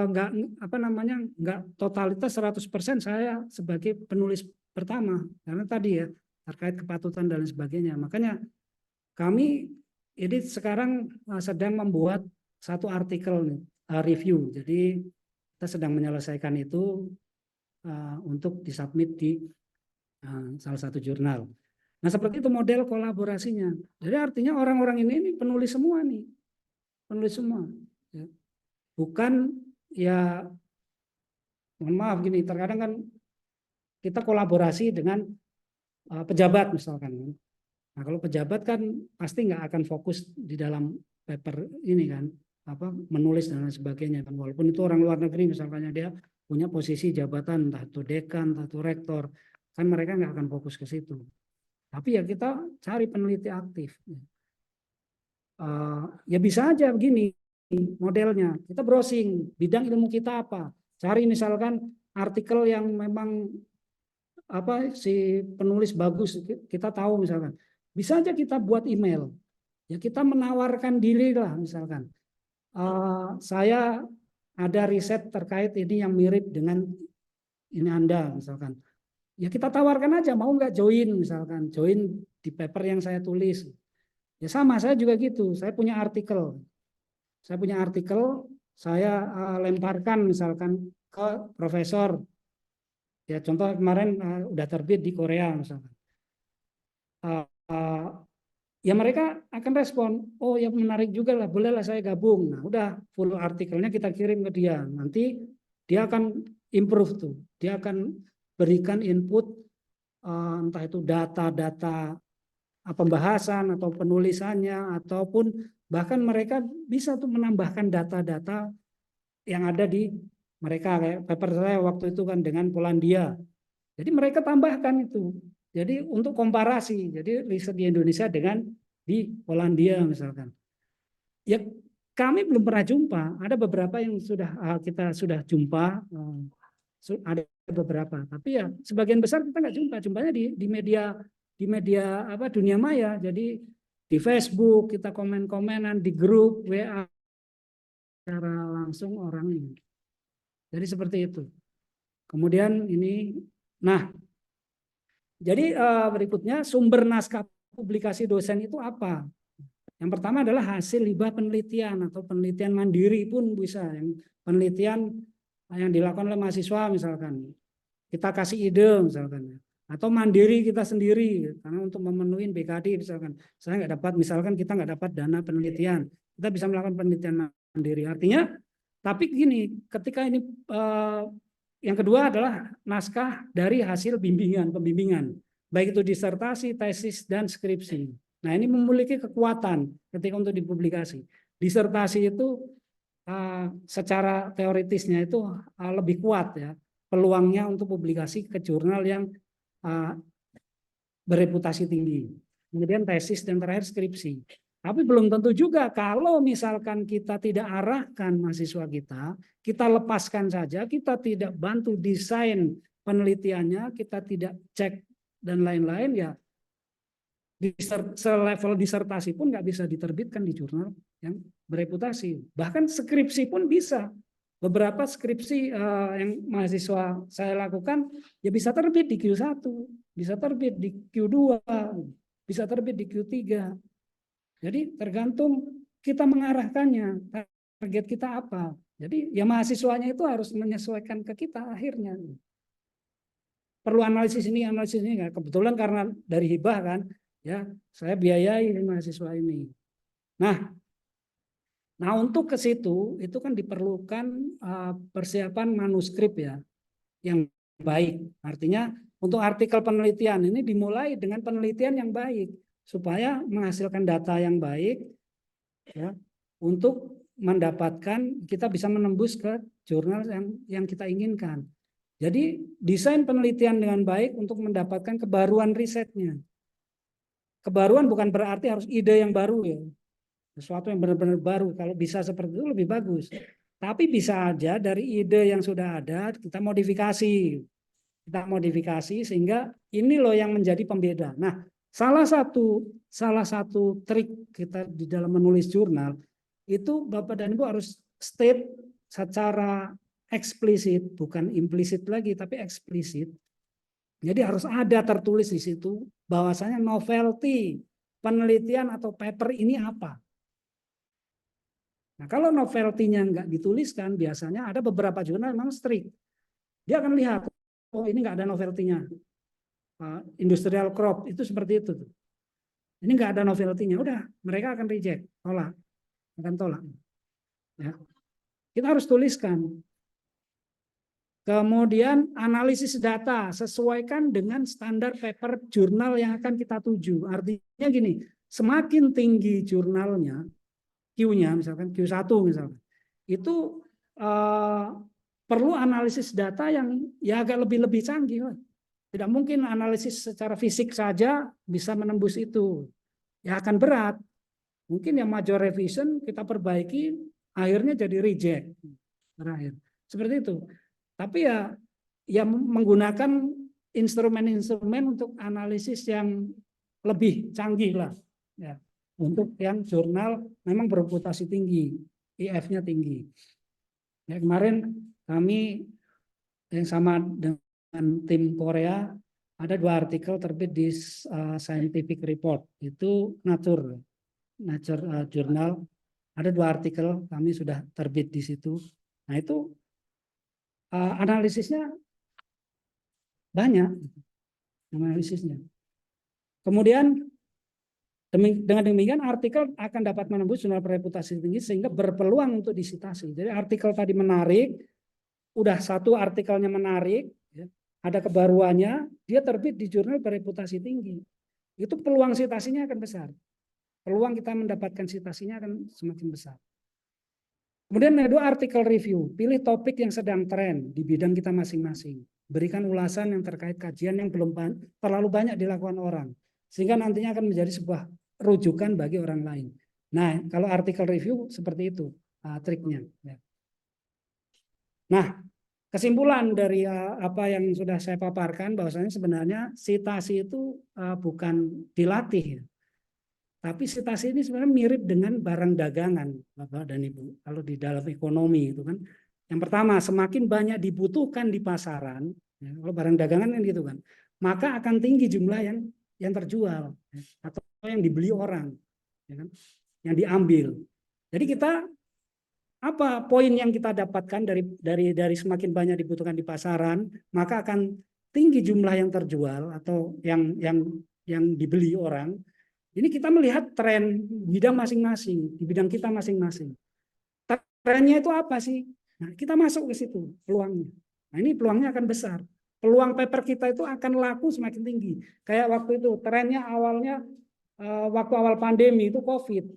Speaker 3: nggak totalitas 100% saya sebagai penulis pertama karena tadi ya terkait kepatutan dan lain sebagainya. Makanya kami ini sekarang sedang membuat satu artikel review. Jadi kita sedang menyelesaikan itu untuk disubmit di salah satu jurnal. Nah seperti itu model kolaborasinya. Jadi artinya orang-orang ini penulis semua nih, penulis semua. Ya. Bukan ya, mohon maaf gini, terkadang kan kita kolaborasi dengan pejabat misalkan. Nah, kalau pejabat kan pasti nggak akan fokus di dalam paper ini kan, menulis dan lain sebagainya. Walaupun itu orang luar negeri, misalnya dia punya posisi jabatan, entah itu dekan, entah itu rektor, kan mereka nggak akan fokus ke situ. Tapi ya kita cari peneliti aktif. Ya bisa aja begini modelnya. Kita browsing bidang ilmu kita apa. Cari misalkan artikel yang memang si penulis bagus, kita tahu misalkan. Bisa aja kita buat email. Ya kita menawarkan diri lah misalkan. Saya ada riset terkait ini yang mirip dengan ini Anda misalkan. Ya kita tawarkan aja, mau nggak join misalkan. Join di paper yang saya tulis. Ya sama, saya juga gitu. Saya punya artikel. Saya lemparkan misalkan ke profesor. Ya contoh kemarin udah terbit di Korea misalkan. Ya mereka akan respon, oh ya menarik juga lah, bolehlah saya gabung. Nah udah full artikelnya kita kirim ke dia. Nanti dia akan improve tuh. Dia akan berikan input entah itu data-data pembahasan atau penulisannya, ataupun bahkan mereka bisa tuh menambahkan data-data yang ada di mereka. Kayak paper saya waktu itu kan dengan Polandia. Jadi mereka tambahkan itu. Jadi untuk komparasi, jadi riset di Indonesia dengan di Polandia misalkan. Ya kami belum pernah jumpa. Ada beberapa yang sudah kita sudah jumpa, ada beberapa. Tapi ya sebagian besar kita nggak jumpa. Jumpanya di media dunia maya. Jadi di Facebook kita komen-komenan, di grup WA secara langsung orang ini. Jadi seperti itu. Kemudian ini, nah. Jadi berikutnya sumber naskah publikasi dosen itu apa? Yang pertama adalah hasil hibah penelitian atau penelitian mandiri pun bisa. Yang penelitian yang dilakukan oleh mahasiswa misalkan. Kita kasih ide misalkan. Atau mandiri kita sendiri. Karena untuk memenuhi BKD misalkan. Saya nggak dapat, misalkan kita nggak dapat dana penelitian. Kita bisa melakukan penelitian mandiri. Artinya, tapi gini, ketika ini yang kedua adalah naskah dari hasil pembimbingan, baik itu disertasi, tesis, dan skripsi. Nah ini memiliki kekuatan ketika untuk dipublikasi. Disertasi itu secara teoritisnya itu lebih kuat ya, peluangnya untuk publikasi ke jurnal yang bereputasi tinggi. Kemudian tesis dan terakhir skripsi. Tapi belum tentu juga kalau misalkan kita tidak arahkan mahasiswa kita lepaskan saja, kita tidak bantu desain penelitiannya, kita tidak cek dan lain-lain, ya selevel disertasi pun nggak bisa diterbitkan di jurnal yang bereputasi. Bahkan skripsi pun bisa. Beberapa skripsi yang mahasiswa saya lakukan, ya bisa terbit di Q1, bisa terbit di Q2, bisa terbit di Q3. Jadi tergantung kita mengarahkannya, target kita apa. Jadi ya mahasiswanya itu harus menyesuaikan ke kita akhirnya. Perlu analisis ini, kebetulan karena dari hibah kan, ya saya biayai mahasiswa ini. Nah untuk ke situ itu kan diperlukan persiapan manuskrip ya yang baik. Artinya untuk artikel penelitian ini dimulai dengan penelitian yang baik supaya menghasilkan data yang baik ya, untuk mendapatkan, kita bisa menembus ke jurnal yang kita inginkan. Jadi desain penelitian dengan baik untuk mendapatkan kebaruan risetnya. Kebaruan bukan berarti harus ide yang baru ya, sesuatu yang benar-benar baru. Kalau bisa seperti itu lebih bagus. Tapi bisa aja dari ide yang sudah ada kita modifikasi. Kita modifikasi sehingga ini loh yang menjadi pembeda. Nah, salah satu trik kita di dalam menulis jurnal itu Bapak dan Ibu harus state secara eksplisit, bukan implisit lagi tapi eksplisit. Jadi harus ada tertulis di situ bahwasanya novelty penelitian atau paper ini apa. Nah, kalau novelty-nya nggak dituliskan, biasanya ada beberapa jurnal memang strict. Dia akan lihat, oh ini nggak ada novelty-nya. Industrial crop itu seperti itu. Ini nggak ada novelty-nya, udah mereka akan reject, akan tolak. Ya. Kita harus tuliskan. Kemudian analisis data, sesuaikan dengan standar paper jurnal yang akan kita tuju. Artinya gini, semakin tinggi jurnalnya, Q-nya misalkan Q1 misalkan, itu perlu analisis data yang ya agak lebih canggih. Tidak mungkin analisis secara fisik saja bisa menembus itu. Ya akan berat. Mungkin yang major revision kita perbaiki, akhirnya jadi reject. Terakhir. Seperti itu. Tapi ya menggunakan instrumen-instrumen untuk analisis yang lebih canggih lah. Ya. Untuk yang jurnal memang bereputasi tinggi, IF-nya tinggi. Ya, kemarin kami yang sama dengan tim Korea ada 2 artikel terbit di Scientific Report, itu Nature Journal. Ada 2 artikel kami sudah terbit di situ. Nah itu analisisnya banyak, analisisnya. Kemudian dengan demikian artikel akan dapat menembus jurnal bereputasi tinggi sehingga berpeluang untuk disitasi. Jadi artikel tadi menarik, udah 1 artikelnya menarik, ya, ada kebaruannya, dia terbit di jurnal bereputasi tinggi. Itu peluang sitasinya akan besar. Peluang kita mendapatkan sitasinya akan semakin besar. Kemudian ada 2 artikel review, pilih topik yang sedang tren di bidang kita masing-masing. Berikan ulasan yang terkait kajian yang belum terlalu banyak dilakukan orang, sehingga nantinya akan menjadi sebuah rujukan bagi orang lain. Nah, kalau artikel review seperti itu triknya. Nah, kesimpulan dari apa yang sudah saya paparkan, bahwasanya sebenarnya sitasi itu bukan dilatih, tapi sitasi ini sebenarnya mirip dengan barang dagangan, Bapak dan Ibu. Kalau di dalam ekonomi itu kan, yang pertama semakin banyak dibutuhkan di pasaran, ya, kalau barang dagangan kan gitu kan, maka akan tinggi jumlah yang terjual, ya, atau yang dibeli orang, ya kan, yang diambil. Jadi kita apa poin yang kita dapatkan dari semakin banyak dibutuhkan di pasaran, maka akan tinggi jumlah yang terjual atau yang dibeli orang. Ini kita melihat tren bidang masing-masing, di bidang kita masing-masing. Trennya itu apa sih? Nah, kita masuk ke situ peluangnya. Nah, ini peluangnya akan besar. Peluang paper kita itu akan laku semakin tinggi. Kayak waktu itu trennya awalnya waktu awal pandemi itu COVID.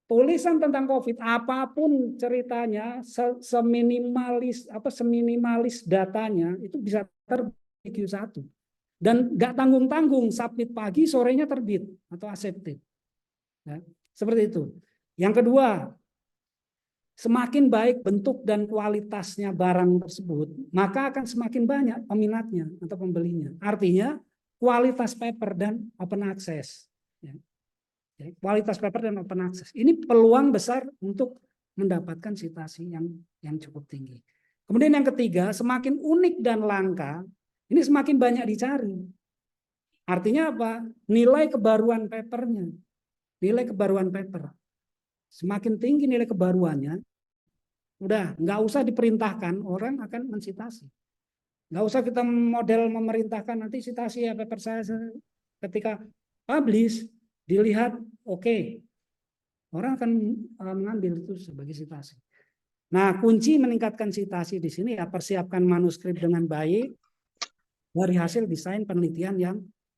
Speaker 3: Tulisan tentang COVID apapun ceritanya, seminimalis datanya itu bisa terbit Q1. Dan nggak tanggung-tanggung, submit pagi, sorenya terbit atau accepted. Ya, seperti itu. Yang kedua, semakin baik bentuk dan kualitasnya barang tersebut, maka akan semakin banyak peminatnya atau pembelinya. Artinya, kualitas paper dan open access. Ya. Kualitas paper dan open access. Ini peluang besar untuk mendapatkan sitasi yang cukup tinggi. Kemudian yang ketiga, semakin unik dan langka, ini semakin banyak dicari. Artinya apa? Nilai kebaruan papernya. Nilai kebaruan paper. Semakin tinggi nilai kebaruannya, udah nggak usah diperintahkan, orang akan mensitasi. Nggak usah kita model memerintahkan nanti sitasi ya paper saya ketika publish, dilihat oke. Orang akan mengambil itu sebagai sitasi. Nah, kunci meningkatkan sitasi di sini ya persiapkan manuskrip dengan baik, dari hasil desain penelitian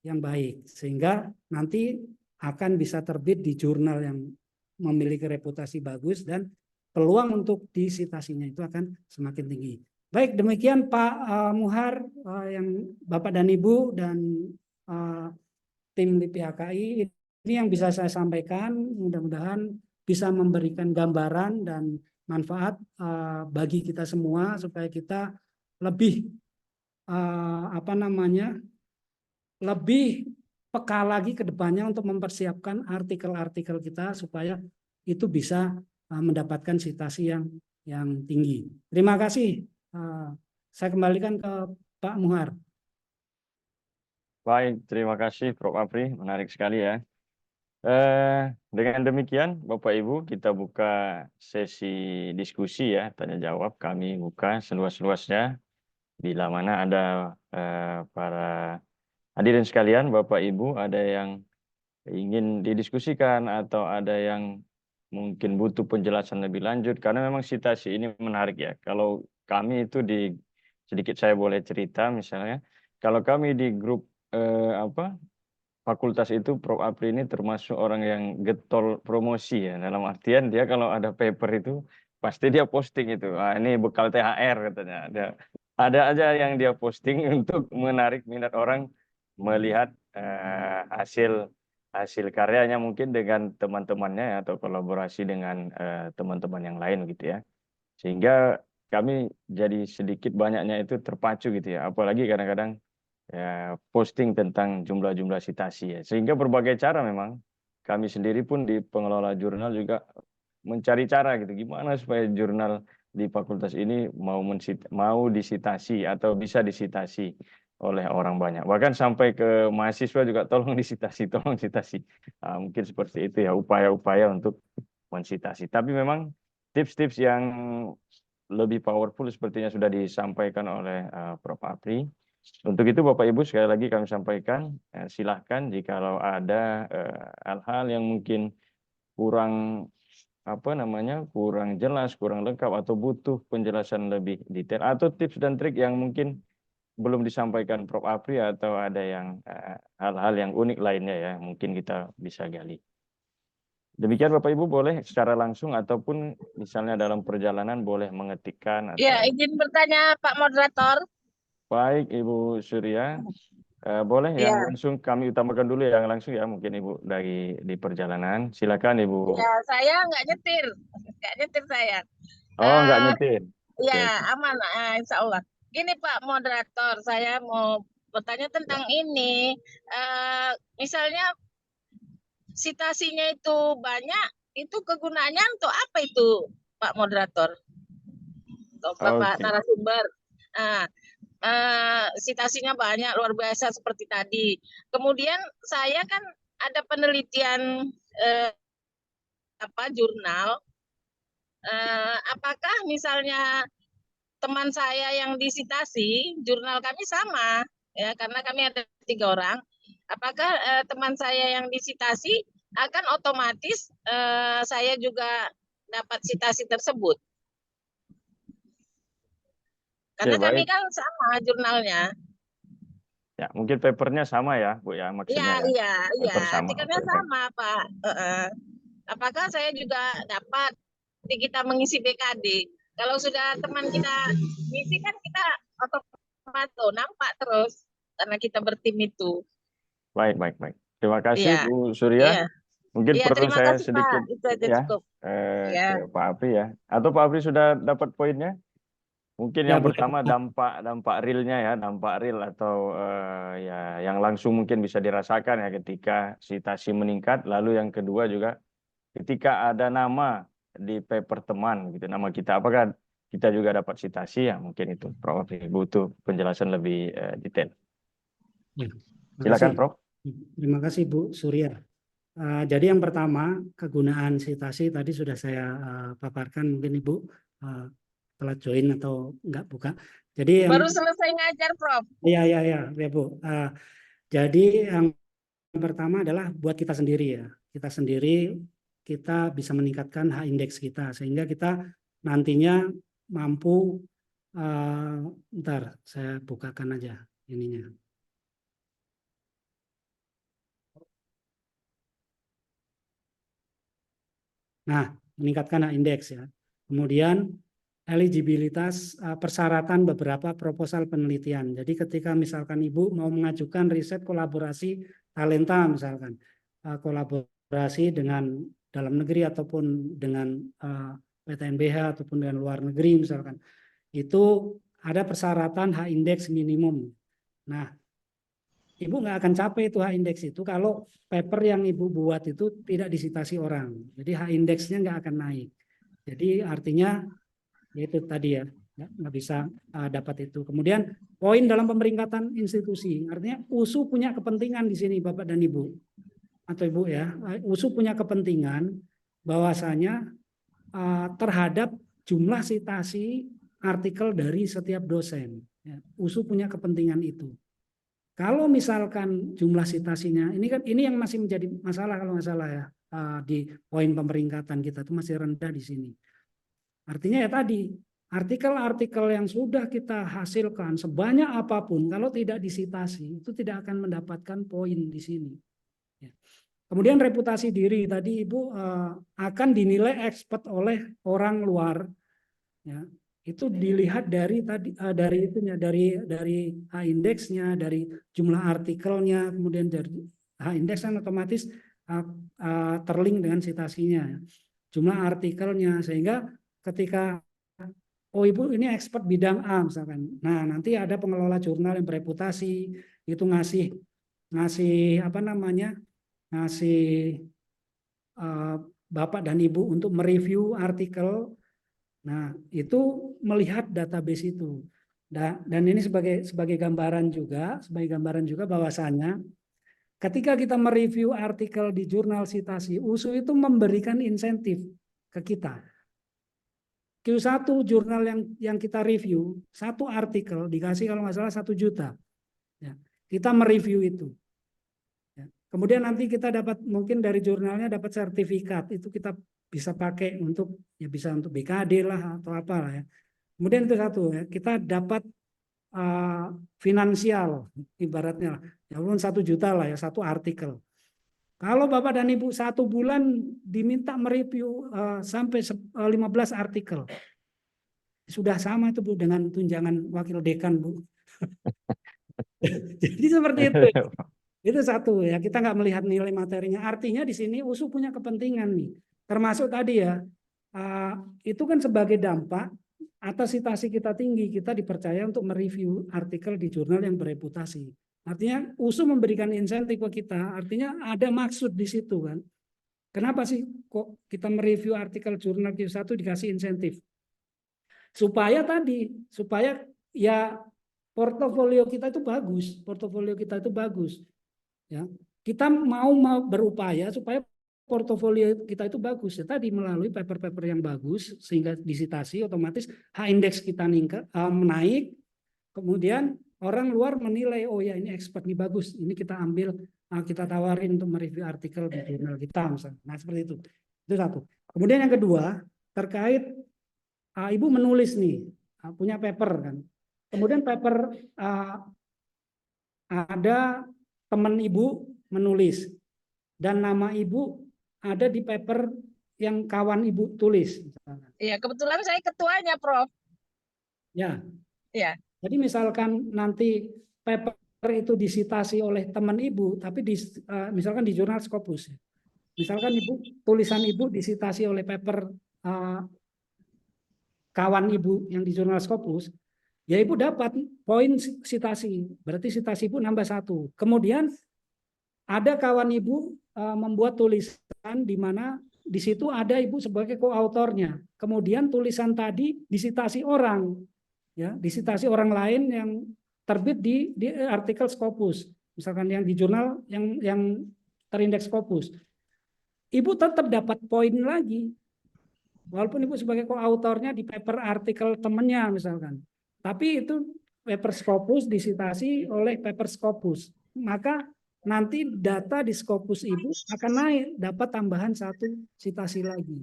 Speaker 3: yang baik, sehingga nanti akan bisa terbit di jurnal yang memiliki reputasi bagus dan peluang untuk disitasinya itu akan semakin tinggi. Baik, demikian Pak Muhar, yang Bapak dan Ibu dan tim LIPI HKI, ini yang bisa saya sampaikan, mudah-mudahan bisa memberikan gambaran dan manfaat bagi kita semua supaya kita lebih lebih peka lagi ke depannya untuk mempersiapkan artikel-artikel kita supaya itu bisa mendapatkan sitasi yang tinggi. Terima kasih. Saya kembalikan ke Pak Muhar.
Speaker 2: Baik, terima kasih Prof. Apri, menarik sekali ya. Dengan demikian, Bapak Ibu, kita buka sesi diskusi ya, tanya jawab. Kami buka seluas-luasnya. Bila mana ada para hadirin sekalian, Bapak Ibu, ada yang ingin didiskusikan atau ada yang mungkin butuh penjelasan lebih lanjut, karena memang sitasi ini menarik ya. Kalau kami itu di sedikit saya boleh cerita misalnya, kalau kami di grup fakultas itu Prof. Apri ini termasuk orang yang getol promosi ya, dalam artian dia kalau ada paper itu pasti dia posting itu. Ini bekal THR katanya. Ada aja yang dia posting untuk menarik minat orang melihat hasil karyanya mungkin dengan teman-temannya ya, atau kolaborasi dengan teman-teman yang lain gitu ya. Sehingga kami jadi sedikit banyaknya itu terpacu gitu ya. Apalagi kadang-kadang ya, posting tentang jumlah-jumlah sitasi ya. Sehingga berbagai cara memang kami sendiri pun di pengelola jurnal juga mencari cara gitu gimana supaya jurnal di fakultas ini mau disitasi atau bisa disitasi oleh orang banyak. Bahkan sampai ke mahasiswa juga tolong disitasi, tolong sitasi. Mungkin seperti itu ya upaya-upaya untuk mensitasi. Tapi memang tips-tips yang lebih powerful sepertinya sudah disampaikan oleh Prof. Apri. Untuk itu Bapak Ibu sekali lagi kami sampaikan, silahkan jikalau ada hal-hal yang mungkin kurang kurang jelas, kurang lengkap atau butuh penjelasan lebih detail atau tips dan trik yang mungkin belum disampaikan Prof. Apri atau ada yang hal-hal yang unik lainnya ya, mungkin kita bisa gali. Demikian Bapak Ibu boleh secara langsung ataupun misalnya dalam perjalanan boleh mengetikkan
Speaker 4: Ya,
Speaker 2: atau
Speaker 4: izin bertanya Pak Moderator.
Speaker 2: baik Ibu Surya. Boleh yang
Speaker 4: Ya,
Speaker 2: langsung kami utamakan dulu yang langsung ya mungkin Ibu di perjalanan. Silakan Ibu.
Speaker 4: ya saya nggak nyetir saya.
Speaker 2: Oh, nggak
Speaker 4: Eh,
Speaker 2: nyetir.
Speaker 4: ya,
Speaker 2: Oke.
Speaker 4: aman, insya Allah. Gini Pak Moderator, saya mau bertanya tentang ini. Misalnya sitasinya itu banyak, itu kegunaannya untuk apa itu Pak Moderator? Untuk Bapak
Speaker 2: Oke.
Speaker 4: narasumber. Nah, sitasinya banyak luar biasa seperti tadi. Kemudian saya kan ada penelitian jurnal. Apakah misalnya teman saya yang disitasi, jurnal kami sama ya karena kami ada 3 orang. Apakah teman saya yang disitasi akan otomatis saya juga dapat sitasi tersebut? Karena
Speaker 2: Oke,
Speaker 4: kami
Speaker 2: baik.
Speaker 4: kan sama jurnalnya.
Speaker 2: Ya, mungkin papernya sama ya, Bu ya,
Speaker 4: Iya,
Speaker 2: maksudnya ya.
Speaker 4: iya, iya.
Speaker 2: Paper sama.
Speaker 4: Artikelnya
Speaker 2: Oke, baik.
Speaker 4: sama, Pak. Apakah saya juga dapat ketika kita mengisi BKD? Kalau sudah teman kita ngisi kan kita otomatis nampak terus karena kita bertim itu.
Speaker 2: Baik, baik, baik. Terima kasih
Speaker 4: Iya,
Speaker 2: Bu
Speaker 4: iya.
Speaker 2: Surya. Mungkin
Speaker 4: Iya,
Speaker 2: perlu
Speaker 4: terima
Speaker 2: saya
Speaker 4: kasih Pak.
Speaker 2: sedikit
Speaker 4: Itu aja
Speaker 2: ini ya
Speaker 4: cukup. Ya.
Speaker 2: ke Pak Apri ya. Atau Pak Apri sudah dapat poinnya? Mungkin
Speaker 3: Ya,
Speaker 2: yang
Speaker 3: boleh.
Speaker 2: pertama dampak realnya ya, dampak real atau ya yang langsung mungkin bisa dirasakan ya ketika sitasi meningkat. Lalu yang kedua juga ketika ada nama di paper teman gitu, nama kita, apakah kita juga dapat sitasi ya? Mungkin itu Prof. Butuh penjelasan lebih detail.
Speaker 3: Ya, terima
Speaker 2: Silakan
Speaker 3: kasih.
Speaker 2: Prof.
Speaker 3: Terima kasih Bu Surya. Jadi yang pertama kegunaan sitasi tadi sudah saya paparkan, mungkin Ibu telah join atau enggak buka. Jadi yang
Speaker 4: Baru selesai ngajar, Prof.
Speaker 3: ya Bu. Jadi yang pertama adalah buat kita sendiri ya. Kita sendiri kita bisa meningkatkan H indeks kita sehingga kita nantinya mampu ntar saya bukakan aja ininya. Nah, meningkatkan H indeks ya. Kemudian eligibilitas persyaratan beberapa proposal penelitian. Jadi ketika misalkan Ibu mau mengajukan riset kolaborasi talenta misalkan, kolaborasi dengan dalam negeri ataupun dengan PTNBH ataupun dengan luar negeri misalkan, itu ada persyaratan H indeks minimum. Nah, Ibu nggak akan capai itu H indeks itu kalau paper yang Ibu buat itu tidak disitasi orang. Jadi H indeksnya nggak akan naik. Jadi artinya itu tadi ya, nggak bisa dapat itu. Kemudian poin dalam pemeringkatan institusi, artinya USU punya kepentingan di sini Bapak dan Ibu atau Ibu ya, USU punya kepentingan bahwasanya terhadap jumlah sitasi artikel dari setiap dosen. USU punya kepentingan itu. Kalau misalkan jumlah sitasinya, ini yang masih menjadi masalah kalau nggak salah ya, di poin pemeringkatan kita itu masih rendah di sini. Artinya ya tadi, artikel-artikel yang sudah kita hasilkan sebanyak apapun, kalau tidak disitasi, itu tidak akan mendapatkan poin di sini. Ya. Kemudian reputasi diri, tadi Ibu akan dinilai expert oleh orang luar. Ya. Itu dilihat dari tadi dari H-indeksnya, dari jumlah artikelnya, kemudian dari H-indeks kan otomatis terlink dengan citasinya, jumlah artikelnya, sehingga ketika oh Ibu ini expert bidang A misalkan, nah nanti ada pengelola jurnal yang bereputasi itu ngasih apa namanya, ngasih Bapak dan Ibu untuk mereview artikel. Nah, itu melihat database itu. Dan ini sebagai gambaran juga, bahwasannya ketika kita mereview artikel di jurnal citasi, USU itu memberikan insentif ke kita. Q1 jurnal yang kita review, satu artikel dikasih kalau nggak salah 1 juta. Ya, kita mereview itu. Ya. Kemudian nanti kita dapat mungkin dari jurnalnya dapat sertifikat, itu kita bisa pakai untuk ya bisa untuk BKD lah atau apalah ya. Kemudian itu satu ya, kita dapat finansial ibaratnya lah, ya walaupun 1 juta lah ya satu artikel. Kalau Bapak dan Ibu 1 bulan diminta mereview sampai 15 artikel, sudah sama itu Bu dengan tunjangan wakil dekan Bu. Jadi seperti itu. Itu satu ya, kita nggak melihat nilai materinya. Artinya di sini USU punya kepentingan nih. Termasuk tadi ya, itu kan sebagai dampak atas citasi kita tinggi, kita dipercaya untuk mereview artikel di jurnal yang bereputasi. Artinya USU memberikan insentif ke kita, artinya ada maksud di situ kan. Kenapa sih kok kita mereview artikel jurnal Q1 dikasih insentif? Supaya ya portofolio kita itu bagus. Ya, kita mau berupaya supaya portofolio kita itu bagus ya, tadi melalui paper-paper yang bagus sehingga disitasi otomatis H-index kita naik, kemudian orang luar menilai oh ya ini expert nih bagus, ini kita ambil kita tawarin untuk mereview artikel di jurnal kita misalnya. Nah seperti itu satu. Kemudian yang kedua terkait Ibu menulis nih punya paper kan, kemudian paper ada teman Ibu menulis dan nama Ibu ada di paper yang kawan Ibu tulis.
Speaker 4: Iya, kebetulan saya ketuanya, Prof.
Speaker 3: Ya.
Speaker 4: Ya.
Speaker 3: Jadi misalkan nanti paper itu disitasi oleh teman Ibu, tapi misalkan di jurnal Scopus. Misalkan tulisan Ibu disitasi oleh paper kawan Ibu yang di jurnal Scopus, ya Ibu dapat poin sitasi. Berarti sitasi Ibu nambah 1. Kemudian ada kawan Ibu membuat tulisan di mana di situ ada Ibu sebagai koautornya. Kemudian tulisan tadi disitasi orang, ya, disitasi orang lain yang terbit di artikel Scopus, misalkan yang di jurnal yang terindeks Scopus. Ibu tetap dapat poin lagi, walaupun Ibu sebagai koautornya di paper artikel temannya misalkan. Tapi itu paper Scopus disitasi oleh paper Scopus, maka nanti data di Scopus Ibu akan naik, dapat tambahan 1 citasi lagi.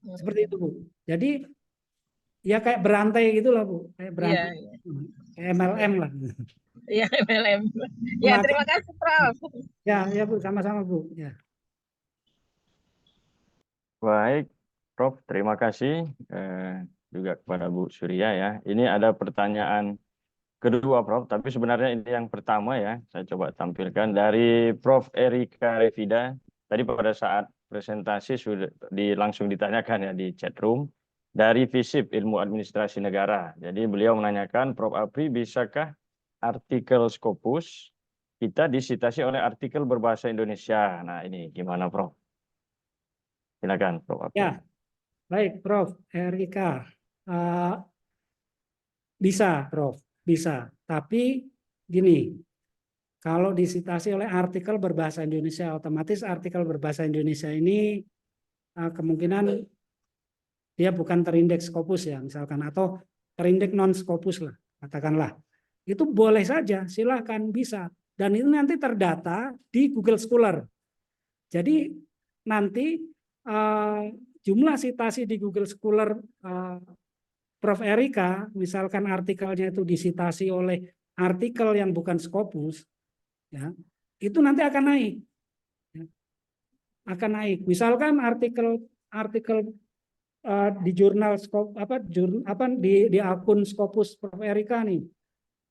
Speaker 3: Seperti itu Bu. Jadi ya kayak berantai gitulah Bu, kayak berantai, kayak MLM lah.
Speaker 4: Iya MLM. Ya terima kasih Prof.
Speaker 3: Ya Bu, sama-sama Bu. Ya.
Speaker 2: Baik, Prof. Terima kasih juga kepada Bu Surya ya. Ini ada pertanyaan kedua, Prof. Tapi sebenarnya ini yang pertama ya. Saya coba tampilkan dari Prof. Erika Revida. Tadi pada saat presentasi sudah langsung ditanyakan ya di chat room. Dari FISIP, Ilmu Administrasi Negara. Jadi beliau menanyakan, Prof. Apri, bisakah artikel Scopus kita disitasi oleh artikel berbahasa Indonesia? Nah ini gimana, Prof? Silakan, Prof. Apri.
Speaker 3: Ya, baik Prof. Erika. Bisa, Prof. Bisa. Tapi gini, kalau disitasi oleh artikel berbahasa Indonesia, otomatis artikel berbahasa Indonesia ini kemungkinan dia bukan terindeks Scopus ya, misalkan, atau terindeks non Scopus lah, katakanlah. Itu boleh saja, silahkan, bisa. Dan itu nanti terdata di Google Scholar. Jadi nanti jumlah citasi di Google Scholar Prof. Erika, misalkan artikelnya itu disitasi oleh artikel yang bukan Scopus, ya, itu nanti akan naik, ya, akan naik. Misalkan artikel di jurnal di akun Scopus Prof. Erika nih,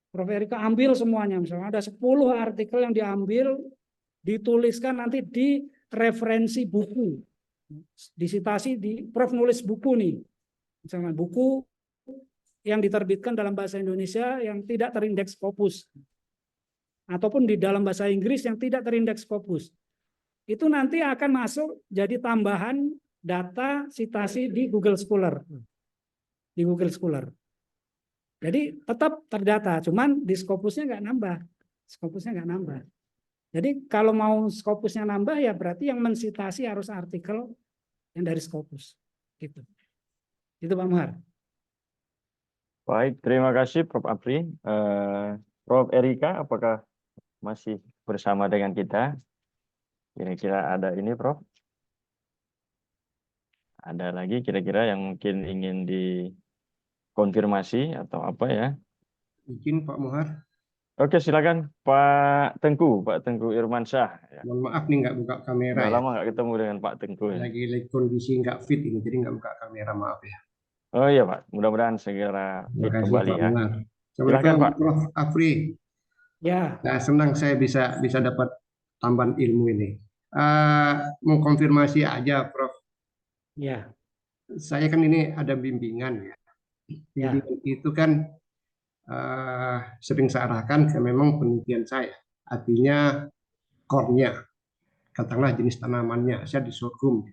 Speaker 3: Prof. Erika ambil semuanya, misalnya ada 10 artikel yang diambil, dituliskan nanti di referensi buku, disitasi di Prof. nulis buku nih, misalnya buku yang diterbitkan dalam bahasa Indonesia yang tidak terindeks Scopus, ataupun di dalam bahasa Inggris yang tidak terindeks Scopus, itu nanti akan masuk jadi tambahan data citasi di Google Scholar, di Google Scholar. Jadi tetap terdata, cuman di Scopusnya nggak nambah, Scopusnya nggak nambah. Jadi kalau mau Scopusnya nambah ya berarti yang mensitasi harus artikel yang dari Scopus, gitu. Itu Pak Muhar.
Speaker 2: Baik, terima kasih Prof. Apri. Prof. Erika, apakah masih bersama dengan kita? Kira-kira ada ini, Prof? Ada lagi kira-kira yang mungkin ingin dikonfirmasi atau apa ya?
Speaker 5: Izin Pak Muhar.
Speaker 2: Oke, silakan Pak Tengku Irmansyah. Ya.
Speaker 5: Mohon maaf nih nggak buka kamera
Speaker 2: Udah
Speaker 5: ya.
Speaker 2: lama nggak ketemu dengan Pak Tengku. Ya.
Speaker 5: Lagi kondisi nggak fit ini, jadi nggak buka kamera, maaf ya.
Speaker 2: Oh iya Pak, mudah-mudahan segera
Speaker 5: Terima
Speaker 2: fit
Speaker 5: kasih
Speaker 2: kembali
Speaker 5: Pak
Speaker 2: ya.
Speaker 5: Muhar.
Speaker 2: Silakan,
Speaker 5: Assalamualaikum
Speaker 2: Pak.
Speaker 5: Prof. Apri.
Speaker 3: Ya,
Speaker 5: Nah, senang saya bisa dapat tambahan ilmu ini. Mau konfirmasi aja Prof.
Speaker 3: ya,
Speaker 5: Saya kan ini ada bimbingan ya.
Speaker 3: ya.
Speaker 5: Bimbingan itu kan sering saya arahkan ke memang penelitian saya. Artinya core-nya, katakanlah jenis tanamannya, saya di sorghum.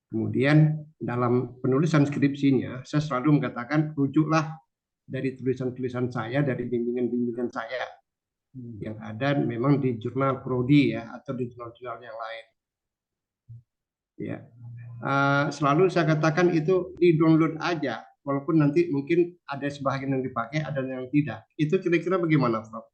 Speaker 5: Kemudian dalam penulisan skripsinya, saya selalu mengatakan rujuklah dari tulisan-tulisan saya, dari bimbingan-bimbingan saya yang ada memang di jurnal prodi ya, atau di jurnal-jurnal yang lain. Ya, selalu saya katakan itu di-download aja, walaupun nanti mungkin ada sebagian yang dipakai, ada yang tidak. Itu kira-kira bagaimana, Prof?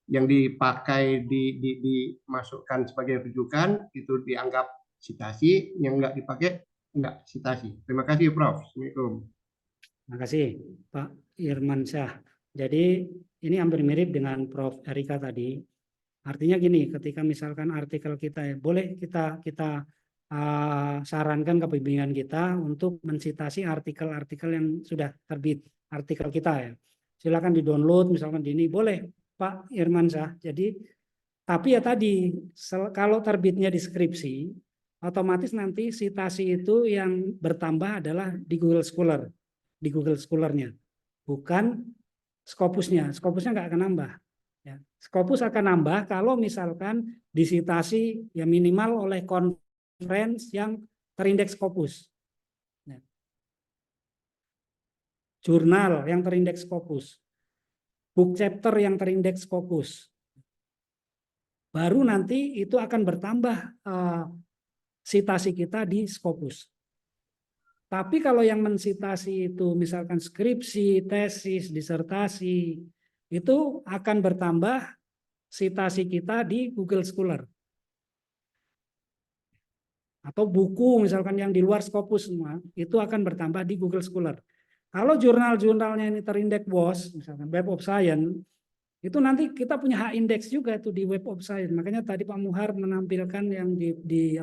Speaker 5: Yang dipakai dimasukkan sebagai rujukan itu dianggap citasi, yang enggak dipakai enggak citasi. Terima kasih Prof. Assalamualaikum.
Speaker 3: Terima kasih Pak Irmansyah. Jadi ini hampir mirip dengan Prof. Erika tadi. Artinya gini, ketika misalkan artikel kita boleh kita sarankan ke bimbingan kita untuk mensitasi artikel-artikel yang sudah terbit, artikel kita ya. Silakan di-download misalkan di ini, boleh Pak Irmansyah. Jadi tapi ya tadi kalau terbitnya di skripsi, otomatis nanti citasi itu yang bertambah adalah di Google Scholar, di Google Scholar-nya, bukan Scopusnya. Scopusnya nggak akan nambah. Ya. Scopus akan nambah kalau misalkan disitasi ya minimal oleh conference yang terindeks Scopus. Ya. Jurnal yang terindeks Scopus. Book chapter yang terindeks Scopus. Baru nanti itu akan bertambah citasi kita di Scopus. Tapi kalau yang mensitasi itu misalkan skripsi, tesis, disertasi, itu akan bertambah citasi kita di Google Scholar. Atau buku misalkan yang di luar Scopus semua, itu akan bertambah di Google Scholar. Kalau jurnal-jurnalnya ini terindeks WOS, misalkan Web of Science, itu nanti kita punya hak indeks juga itu di Web of Science. Makanya tadi Pak Muhar menampilkan yang di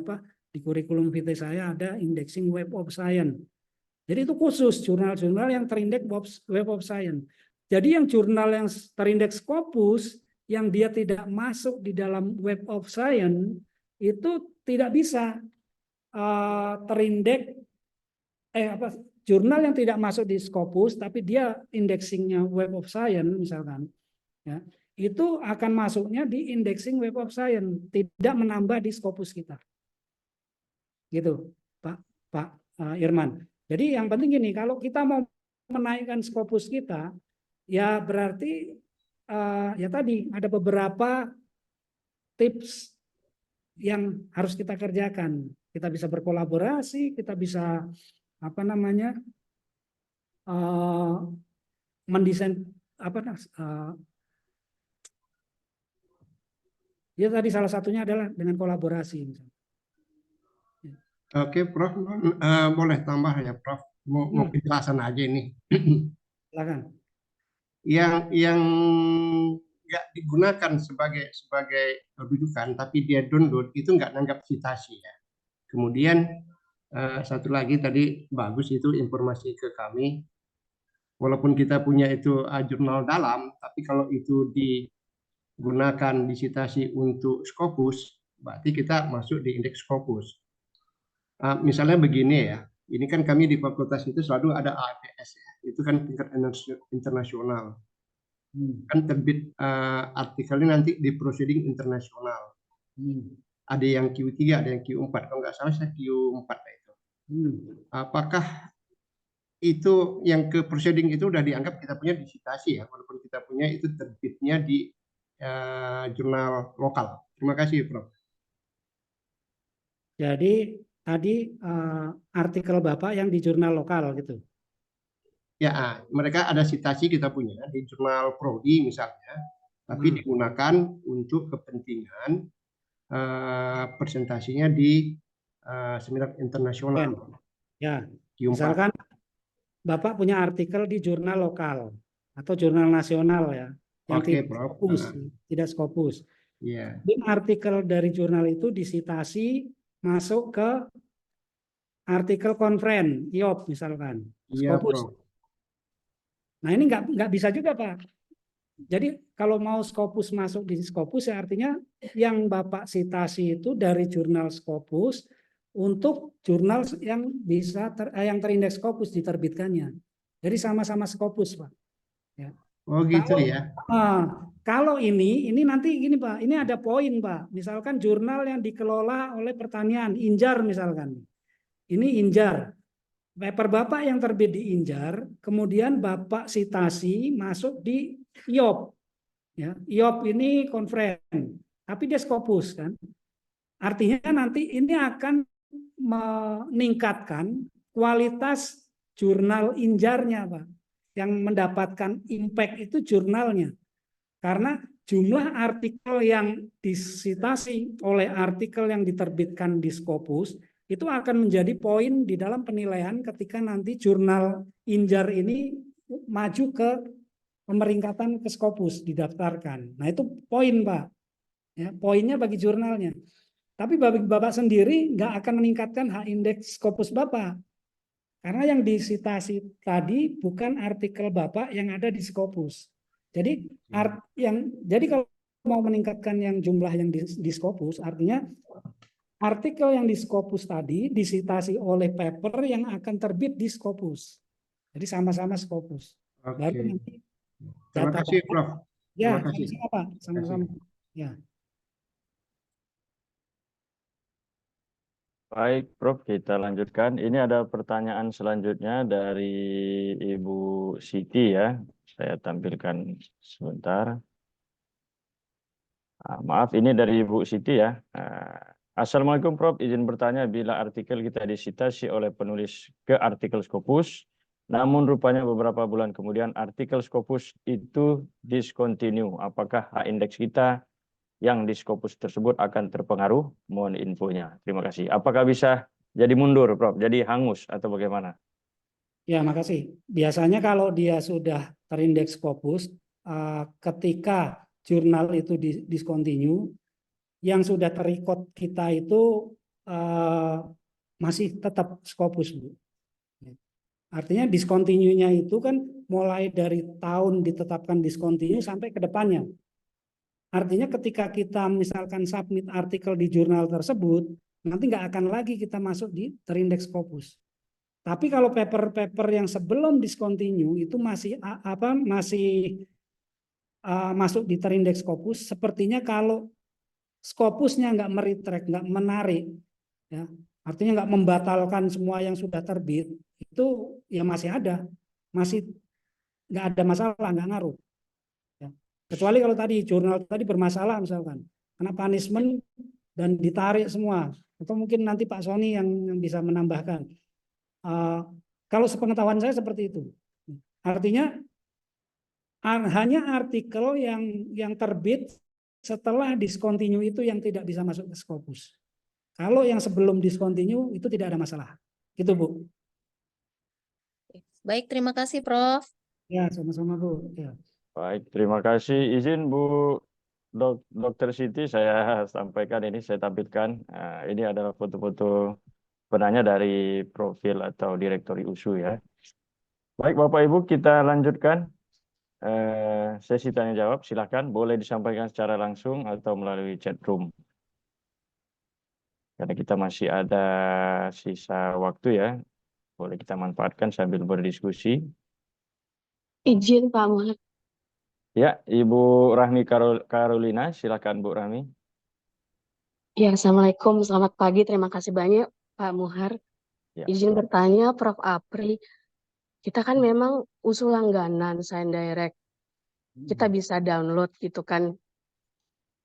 Speaker 3: kurikulum vitae saya ada indexing Web of Science. Jadi itu khusus jurnal-jurnal yang terindeks Web of Science. Jadi yang jurnal yang terindeks Scopus yang dia tidak masuk di dalam Web of Science itu tidak bisa terindeks jurnal yang tidak masuk di Scopus tapi dia indexingnya Web of Science misalkan. Ya, itu akan masuknya di indexing Web of Science, tidak menambah di Scopus kita. Gitu, Pak Irman. Jadi yang penting gini, kalau kita mau menaikkan Scopus kita, ya berarti ya tadi ada beberapa tips yang harus kita kerjakan. Kita bisa berkolaborasi, kita bisa mendesain ya tadi salah satunya adalah dengan kolaborasi.
Speaker 5: Oke, Prof. Boleh tambah ya, Prof. mau penjelasan aja ini.
Speaker 3: Silakan.
Speaker 5: Yang nggak digunakan sebagai rujukan, tapi dia download itu nggak nanggap citasi ya. Kemudian satu lagi tadi bagus itu informasi ke kami. Walaupun kita punya itu jurnal dalam, tapi kalau itu digunakan disitasi untuk Scopus, berarti kita masuk di indeks Scopus. Misalnya begini ya, ini kan kami di fakultas itu selalu ada APS ya, itu kan tingkat internasional. Kan terbit artikelnya nanti di proceeding internasional. Ada yang Q3, ada yang Q4. Kalau nggak salah saya Q4 itu. Apakah itu yang ke proceeding itu udah dianggap kita punya disitasi ya, walaupun kita punya itu terbitnya di jurnal lokal. Terima kasih, Prof.
Speaker 3: Jadi tadi artikel Bapak yang di jurnal lokal gitu.
Speaker 5: Ya, mereka ada sitasi kita punya di jurnal Prodi misalnya, tapi digunakan untuk kepentingan presentasinya di seminar internasional.
Speaker 3: Ya,
Speaker 5: Q4.
Speaker 3: misalkan Bapak punya artikel di jurnal lokal atau jurnal nasional ya, yang
Speaker 5: Oke,
Speaker 3: tidak
Speaker 5: Prof.
Speaker 3: Scopus, tidak Scopus.
Speaker 5: Iya.
Speaker 3: Artikel dari jurnal itu disitasi masuk ke artikel konferen IOP misalkan,
Speaker 5: Iya,
Speaker 3: Scopus.
Speaker 5: Prof.
Speaker 3: Nah ini nggak bisa juga Pak. Jadi kalau mau Scopus masuk di Scopus ya artinya yang Bapak citasi itu dari jurnal Scopus untuk jurnal yang bisa yang terindeks Scopus diterbitkannya. Jadi sama-sama Scopus Pak. Ya.
Speaker 5: Oh gitu ya.
Speaker 3: Kalau ini nanti gini Pak, ini ada poin Pak. Misalkan jurnal yang dikelola oleh pertanian, Injar misalkan. Ini Injar. Paper Bapak yang terbit di Injar, kemudian Bapak citasi masuk di IOP. Ya, IOP ini konferen, tapi dia Scopus kan. Artinya nanti ini akan meningkatkan kualitas jurnal Injarnya, Pak. Yang mendapatkan impact itu jurnalnya. Karena jumlah artikel yang disitasi oleh artikel yang diterbitkan di Scopus itu akan menjadi poin di dalam penilaian ketika nanti jurnal Injar ini maju ke pemeringkatan ke Scopus didaftarkan. Nah itu poin Pak, ya, poinnya bagi jurnalnya. Tapi bagi Bapak sendiri nggak akan meningkatkan H indeks Scopus Bapak, karena yang disitasi tadi bukan artikel Bapak yang ada di Scopus. Jadi jadi kalau mau meningkatkan yang jumlah yang di Scopus, artinya artikel yang di Scopus tadi disitasi oleh paper yang akan terbit di Scopus. Jadi sama-sama Scopus.
Speaker 5: Oke.
Speaker 3: Baru nanti
Speaker 5: Terima kasih, Prof.
Speaker 3: Ya,
Speaker 5: Terima kasih.
Speaker 3: sama-sama Pak, sama-sama. Ya.
Speaker 2: Baik, Prof, kita lanjutkan. Ini ada pertanyaan selanjutnya dari Ibu Siti ya. Saya tampilkan sebentar. Maaf, ini dari Ibu Siti ya. Assalamualaikum Prof, izin bertanya bila artikel kita disitasi oleh penulis ke artikel Scopus, namun rupanya beberapa bulan kemudian artikel Scopus itu discontinue. Apakah H-index kita yang di Scopus tersebut akan terpengaruh? Mohon infonya. Terima kasih. Apakah bisa jadi mundur, Prof? Jadi hangus atau bagaimana?
Speaker 3: Ya, makasih. Biasanya kalau dia sudah terindeks Scopus, ketika jurnal itu discontinue, yang sudah terikot kita itu masih tetap Scopus, Bu. Artinya discontinue-nya itu kan mulai dari tahun ditetapkan discontinue sampai ke depannya. Artinya ketika kita misalkan submit artikel di jurnal tersebut, nanti nggak akan lagi kita masuk di terindeks Scopus. Tapi kalau paper-paper yang sebelum discontinue itu masih masuk di terindeks Scopus, sepertinya kalau Scopusnya nggak meretract, nggak menarik, ya, artinya nggak membatalkan semua yang sudah terbit, itu ya masih ada, masih nggak ada masalah, nggak ngaruh. Ya. Kecuali kalau tadi jurnal tadi bermasalah misalkan, karena punishment dan ditarik semua, atau mungkin nanti Pak Sony yang bisa menambahkan. Kalau sepengetahuan saya seperti itu, artinya hanya artikel yang terbit setelah discontinue itu yang tidak bisa masuk ke Scopus. Kalau yang sebelum discontinue itu tidak ada masalah. Gitu, Bu.
Speaker 6: Baik, terima kasih Prof.
Speaker 3: Ya, sama-sama Bu. Ya.
Speaker 2: Baik, terima kasih. Izin Bu Dr. Siti, saya sampaikan ini, saya tampilkan. Nah, ini adalah foto-foto penanya dari profil atau direktori USU ya. Baik, Bapak Ibu, kita lanjutkan sesi tanya jawab. Silakan, boleh disampaikan secara langsung atau melalui chat room. Karena kita masih ada sisa waktu ya, boleh kita manfaatkan sambil berdiskusi.
Speaker 7: Izin Pak Muhammad.
Speaker 2: Ya, Ibu Rahmi Carolina, silakan Bu Rahmi.
Speaker 7: Ya, Assalamualaikum. Selamat pagi. Terima kasih banyak Pak Muhar.
Speaker 2: Ya.
Speaker 7: Izin bertanya Prof. Apri. Kita kan memang usul langganan Sign Direct. Kita bisa download gitu kan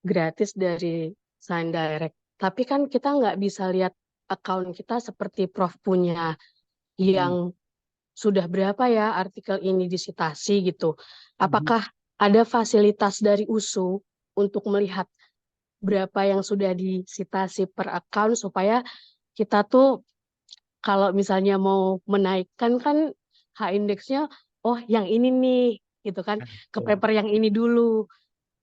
Speaker 7: gratis dari Sign Direct. Tapi kan kita nggak bisa lihat account kita seperti Prof punya yang sudah berapa ya artikel ini disitasi gitu. Apakah ada fasilitas dari USU untuk melihat berapa yang sudah disitasi per account supaya kita tuh kalau misalnya mau menaikkan kan H-indeksnya, oh yang ini nih gitu kan, ke paper yang ini dulu.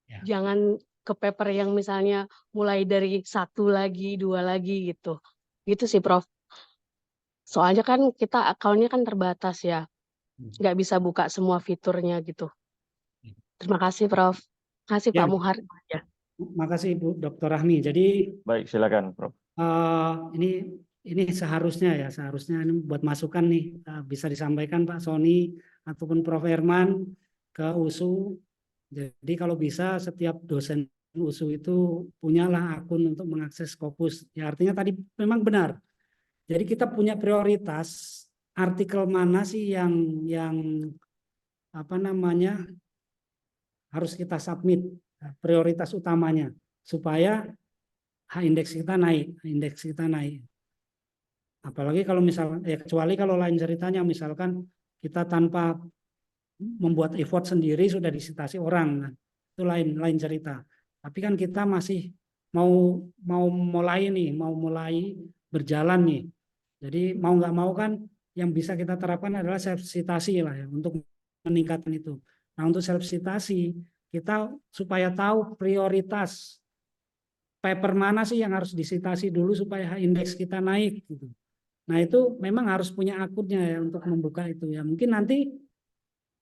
Speaker 3: Ya.
Speaker 7: Jangan ke paper yang misalnya mulai dari 1 lagi, 2 lagi gitu. Gitu sih Prof. Soalnya kan kita akunnya kan terbatas ya. Nggak bisa buka semua fiturnya gitu. Terima kasih Prof. Terima kasih
Speaker 3: Ya.
Speaker 7: Pak Muhar. Ya.
Speaker 3: Makasih Bu Dr. Rahmi. Jadi
Speaker 2: Baik, silakan Prof.
Speaker 3: ini seharusnya ini buat masukan nih bisa disampaikan Pak Sony ataupun Prof Herman ke USU. Jadi kalau bisa setiap dosen USU itu punyalah akun untuk mengakses Scopus. Ya artinya tadi memang benar. Jadi kita punya prioritas artikel mana sih yang apa namanya harus kita submit, prioritas utamanya supaya H-indeks kita naik. Apalagi kalau kecuali kalau lain ceritanya misalkan kita tanpa membuat effort sendiri sudah disitasi orang, itu lain cerita. Tapi kan kita masih mau mulai berjalan nih. Jadi mau nggak mau kan yang bisa kita terapkan adalah self citasi lah ya untuk meningkatkan itu. Nah untuk self citasi kita supaya tahu prioritas paper mana sih yang harus disitasi dulu supaya indeks kita naik gitu. Nah itu memang harus punya akunnya ya untuk membuka itu ya. Mungkin nanti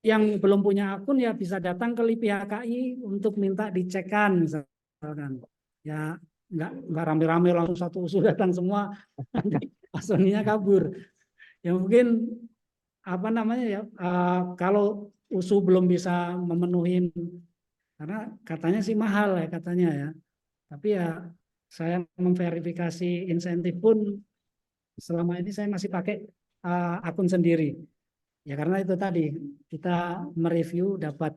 Speaker 3: yang belum punya akun ya bisa datang ke LIPI HKI untuk minta dicekkan misalkan. Ya nggak rame-rame langsung satu usul datang semua, nanti pasoninya kabur. Ya mungkin apa namanya ya kalau USU belum bisa memenuhi karena katanya sih mahal ya katanya ya. Tapi ya saya memverifikasi insentif pun selama ini saya masih pakai akun sendiri. Ya karena itu tadi kita mereview dapat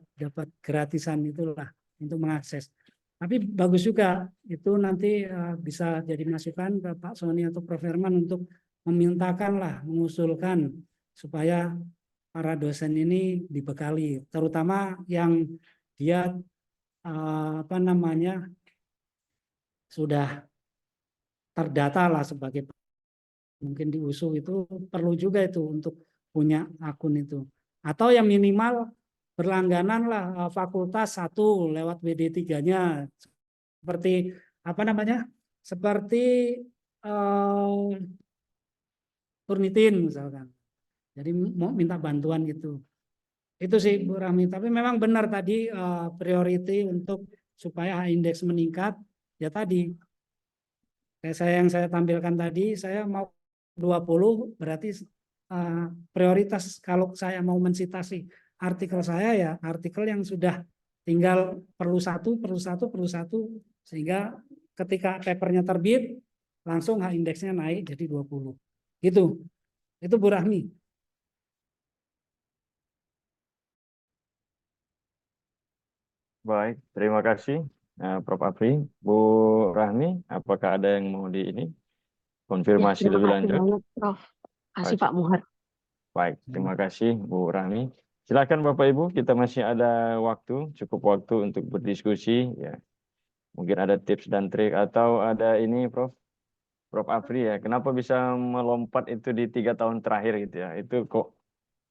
Speaker 3: gratisan itulah untuk mengakses. Tapi bagus juga itu nanti bisa jadi masukan ke Pak Sony atau Prof Herman untuk mengusulkan supaya para dosen ini dibekali, terutama yang dia sudah terdata lah sebagai mungkin di USU itu perlu juga itu untuk punya akun itu. Atau yang minimal berlangganan lah fakultas 1 lewat WD3-nya seperti seperti Turnitin misalkan. Jadi mau minta bantuan gitu. Itu sih Bu Rahmi. Tapi memang benar tadi priority untuk supaya indeks meningkat ya tadi. Yang saya tampilkan tadi saya mau 20 berarti prioritas kalau saya mau mensitasi artikel saya ya artikel yang sudah tinggal perlu satu sehingga ketika papernya terbit langsung H-indeksnya naik jadi 20. Gitu. Itu Bu Rahmi.
Speaker 2: Baik, terima kasih Prof. Apri. Bu Rahmi, apakah ada yang mau konfirmasi lebih lanjut?
Speaker 7: Terima kasih banyak Prof. Kasih Pak Muhar.
Speaker 2: Baik, terima kasih Bu Rahmi. Silakan Bapak Ibu, kita masih ada cukup waktu untuk berdiskusi ya. Mungkin ada tips dan trik atau ada ini Prof Apri ya. Kenapa bisa melompat itu di 3 tahun terakhir gitu ya? Itu kok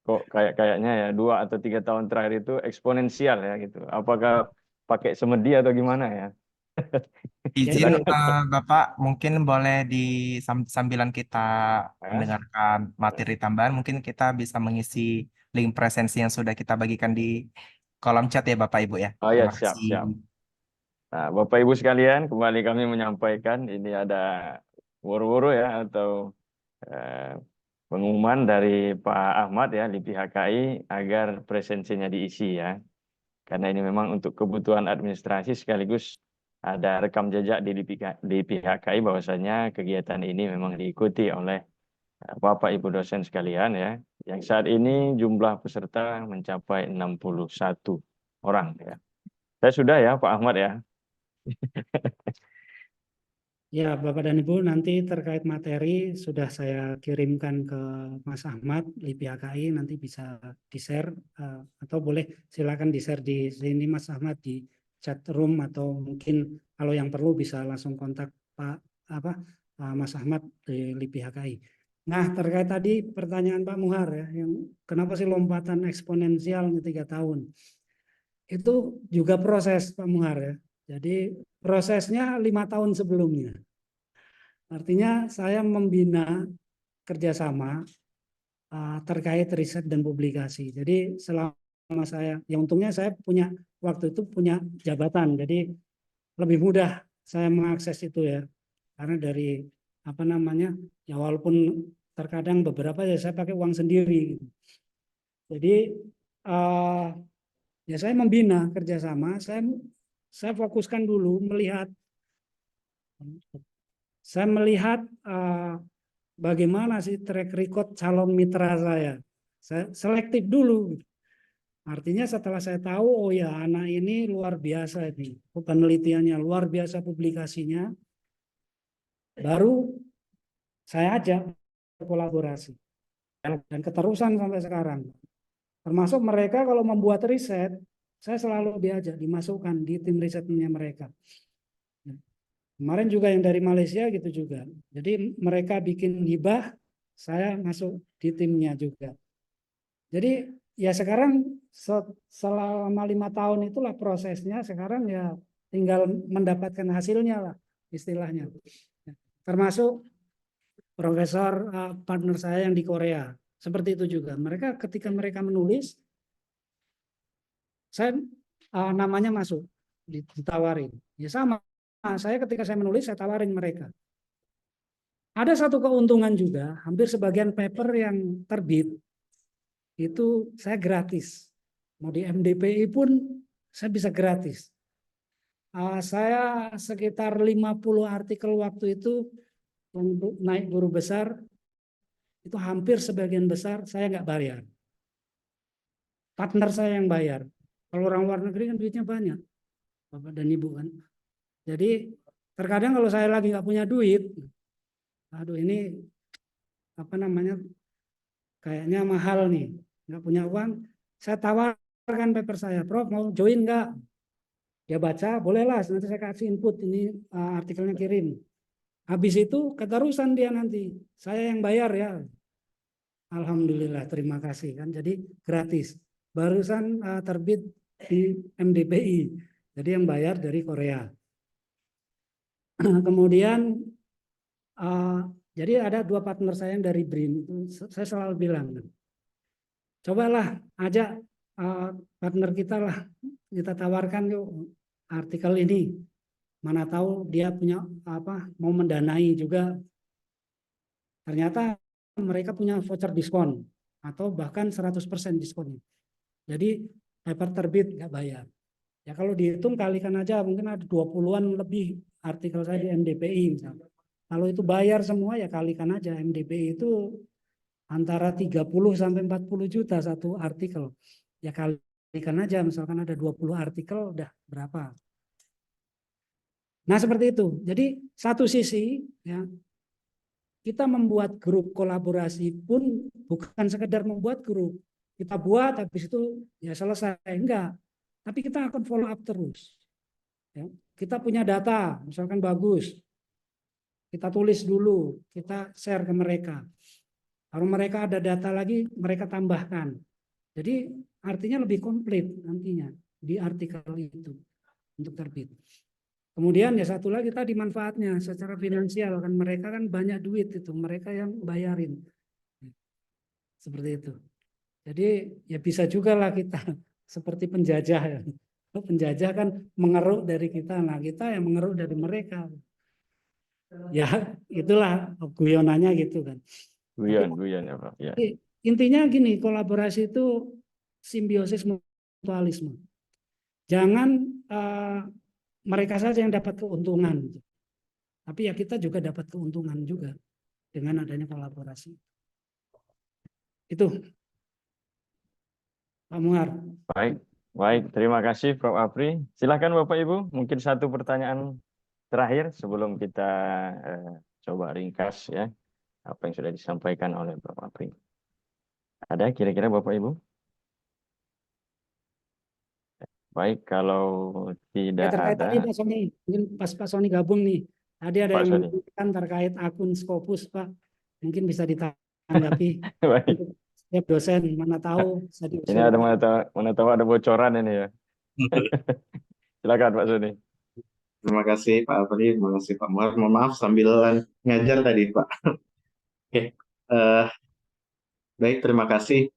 Speaker 2: kok kayaknya ya 2 atau 3 tahun terakhir itu eksponensial ya gitu. Apakah pakai semedi atau gimana ya?
Speaker 3: Jadi
Speaker 6: Izin Bapak, mungkin boleh di sambilan kita
Speaker 2: Ya.
Speaker 6: mendengarkan materi tambahan, mungkin kita bisa mengisi link presensi yang sudah kita bagikan di kolom chat ya Bapak Ibu ya.
Speaker 2: Oh ya,
Speaker 6: Terima
Speaker 2: siap,
Speaker 6: kasih.
Speaker 2: siap. Nah, Bapak Ibu sekalian, kembali kami menyampaikan ini ada woro-woro ya atau pengumuman dari Pak Ahmad ya di pihak KI agar presensinya diisi ya. Karena ini memang untuk kebutuhan administrasi sekaligus ada rekam jejak di pihak KI bahwasanya kegiatan ini memang diikuti oleh Bapak Ibu dosen sekalian ya. Yang saat ini jumlah peserta mencapai 61 orang ya. Saya sudah ya Pak Ahmad ya.
Speaker 3: ya Bapak dan Ibu, nanti terkait materi sudah saya kirimkan ke Mas Ahmad di pihak KI, nanti bisa di-share atau boleh silakan di-share di sini Mas Ahmad di chat room, atau mungkin kalau yang perlu bisa langsung kontak Mas Ahmad di pihak KI. Nah, terkait tadi pertanyaan Pak Muhar ya, yang kenapa sih lompatan eksponensial 3 tahun? Itu juga proses Pak Muhar ya. Jadi prosesnya 5 tahun sebelumnya. Artinya saya membina kerjasama terkait riset dan publikasi. Jadi selama saya, ya untungnya saya punya waktu itu punya jabatan, jadi lebih mudah saya mengakses itu ya. Karena dari ya walaupun terkadang beberapa ya saya pakai uang sendiri. Jadi ya saya membina kerjasama, saya fokuskan dulu melihat bagaimana sih track record calon mitra saya. Saya selektif dulu. Artinya setelah saya tahu, oh ya anak ini luar biasa ini, penelitiannya luar biasa, publikasinya, baru saya ajak kolaborasi. Dan keterusan sampai sekarang. Termasuk mereka kalau membuat riset, saya selalu diajak, dimasukkan di tim risetnya mereka. Kemarin juga yang dari Malaysia gitu juga. Jadi mereka bikin hibah, saya masuk di timnya juga. Jadi ya sekarang selama 5 tahun itulah prosesnya, sekarang ya tinggal mendapatkan hasilnya lah istilahnya. Termasuk profesor partner saya yang di Korea. Seperti itu juga. Mereka ketika mereka menulis, saya namanya masuk, ditawarin. Ya sama, saya ketika saya menulis, saya tawarin mereka. Ada satu keuntungan juga, hampir sebagian paper yang terbit, itu saya gratis. Mau di MDPI pun saya bisa gratis. Saya sekitar 50 artikel waktu itu untuk naik guru besar, itu hampir sebagian besar saya nggak bayar. Partner saya yang bayar. Kalau orang luar negeri kan duitnya banyak, Bapak dan Ibu kan. Jadi terkadang kalau saya lagi nggak punya duit, aduh ini kayaknya mahal nih, nggak punya uang, saya tawarkan paper saya, Prof mau join nggak? Dia baca, bolehlah, nanti saya kasih input, ini artikelnya kirim. Habis itu keterusan dia nanti, saya yang bayar ya. Alhamdulillah, terima kasih kan. Jadi gratis. Barusan terbit di MDPI, jadi yang bayar dari Korea. Kemudian jadi ada 2 partner saya yang dari BRIN, itu saya selalu bilang, cobalah ajak partner kita lah, kita tawarkan yuk artikel ini, mana tahu dia punya mau mendanai juga. Ternyata mereka punya voucher diskon atau bahkan 100% diskonnya. Jadi paper terbit nggak bayar. Ya kalau dihitung kalikan aja mungkin ada 20-an lebih artikel saya di MDPI misalnya. Kalau itu bayar semua ya kalikan aja. MDPI itu antara 30 sampai 40 juta satu artikel. Ya kalikan aja, misalkan ada 20 artikel udah berapa. Nah seperti itu. Jadi satu sisi ya kita membuat grup kolaborasi pun bukan sekedar membuat grup. Kita buat habis itu ya selesai, enggak. Tapi kita akan follow up terus. Ya. Kita punya data, misalkan bagus. Kita tulis dulu, kita share ke mereka. Kalau mereka ada data lagi, mereka tambahkan. Jadi artinya lebih komplit nantinya di artikel itu untuk terbit. Kemudian ya satu lagi tadi manfaatnya secara finansial, kan mereka kan banyak duit itu, mereka yang bayarin. Seperti itu. Jadi ya bisa juga lah kita seperti penjajah ya. Penjajah kan mengeruk dari kita, nah kita yang mengeruk dari mereka. Ya itulah guyonannya gitu kan.
Speaker 2: Guyon ya Pak. Ya.
Speaker 3: Intinya gini, kolaborasi itu simbiosis mutualisme. Jangan mereka saja yang dapat keuntungan, tapi ya kita juga dapat keuntungan juga dengan adanya kolaborasi. Itu, Pak Muar.
Speaker 2: Baik, terima kasih Prof. Apri. Silakan Bapak Ibu, mungkin satu pertanyaan terakhir sebelum kita coba ringkas ya apa yang sudah disampaikan oleh Prof. Apri. Ada kira-kira Bapak Ibu? Baik, kalau tidak
Speaker 3: Terkait
Speaker 2: ada,
Speaker 3: tadi Pak Sony, mungkin pas Pak Sony gabung nih, tadi ada
Speaker 2: Pak
Speaker 3: yang
Speaker 2: Sony.
Speaker 3: menanyakan terkait akun Scopus, Pak, mungkin bisa ditanggapi.
Speaker 2: Baik.
Speaker 3: Setiap dosen mana tahu bisa
Speaker 2: Ini
Speaker 3: diusul.
Speaker 2: ada mana tahu ada bocoran ini ya. Silakan Pak Sony.
Speaker 1: Terima kasih Pak Apri, terima kasih Pak Muar. Mohon maaf sambil ngajar tadi Pak. Oke, baik terima kasih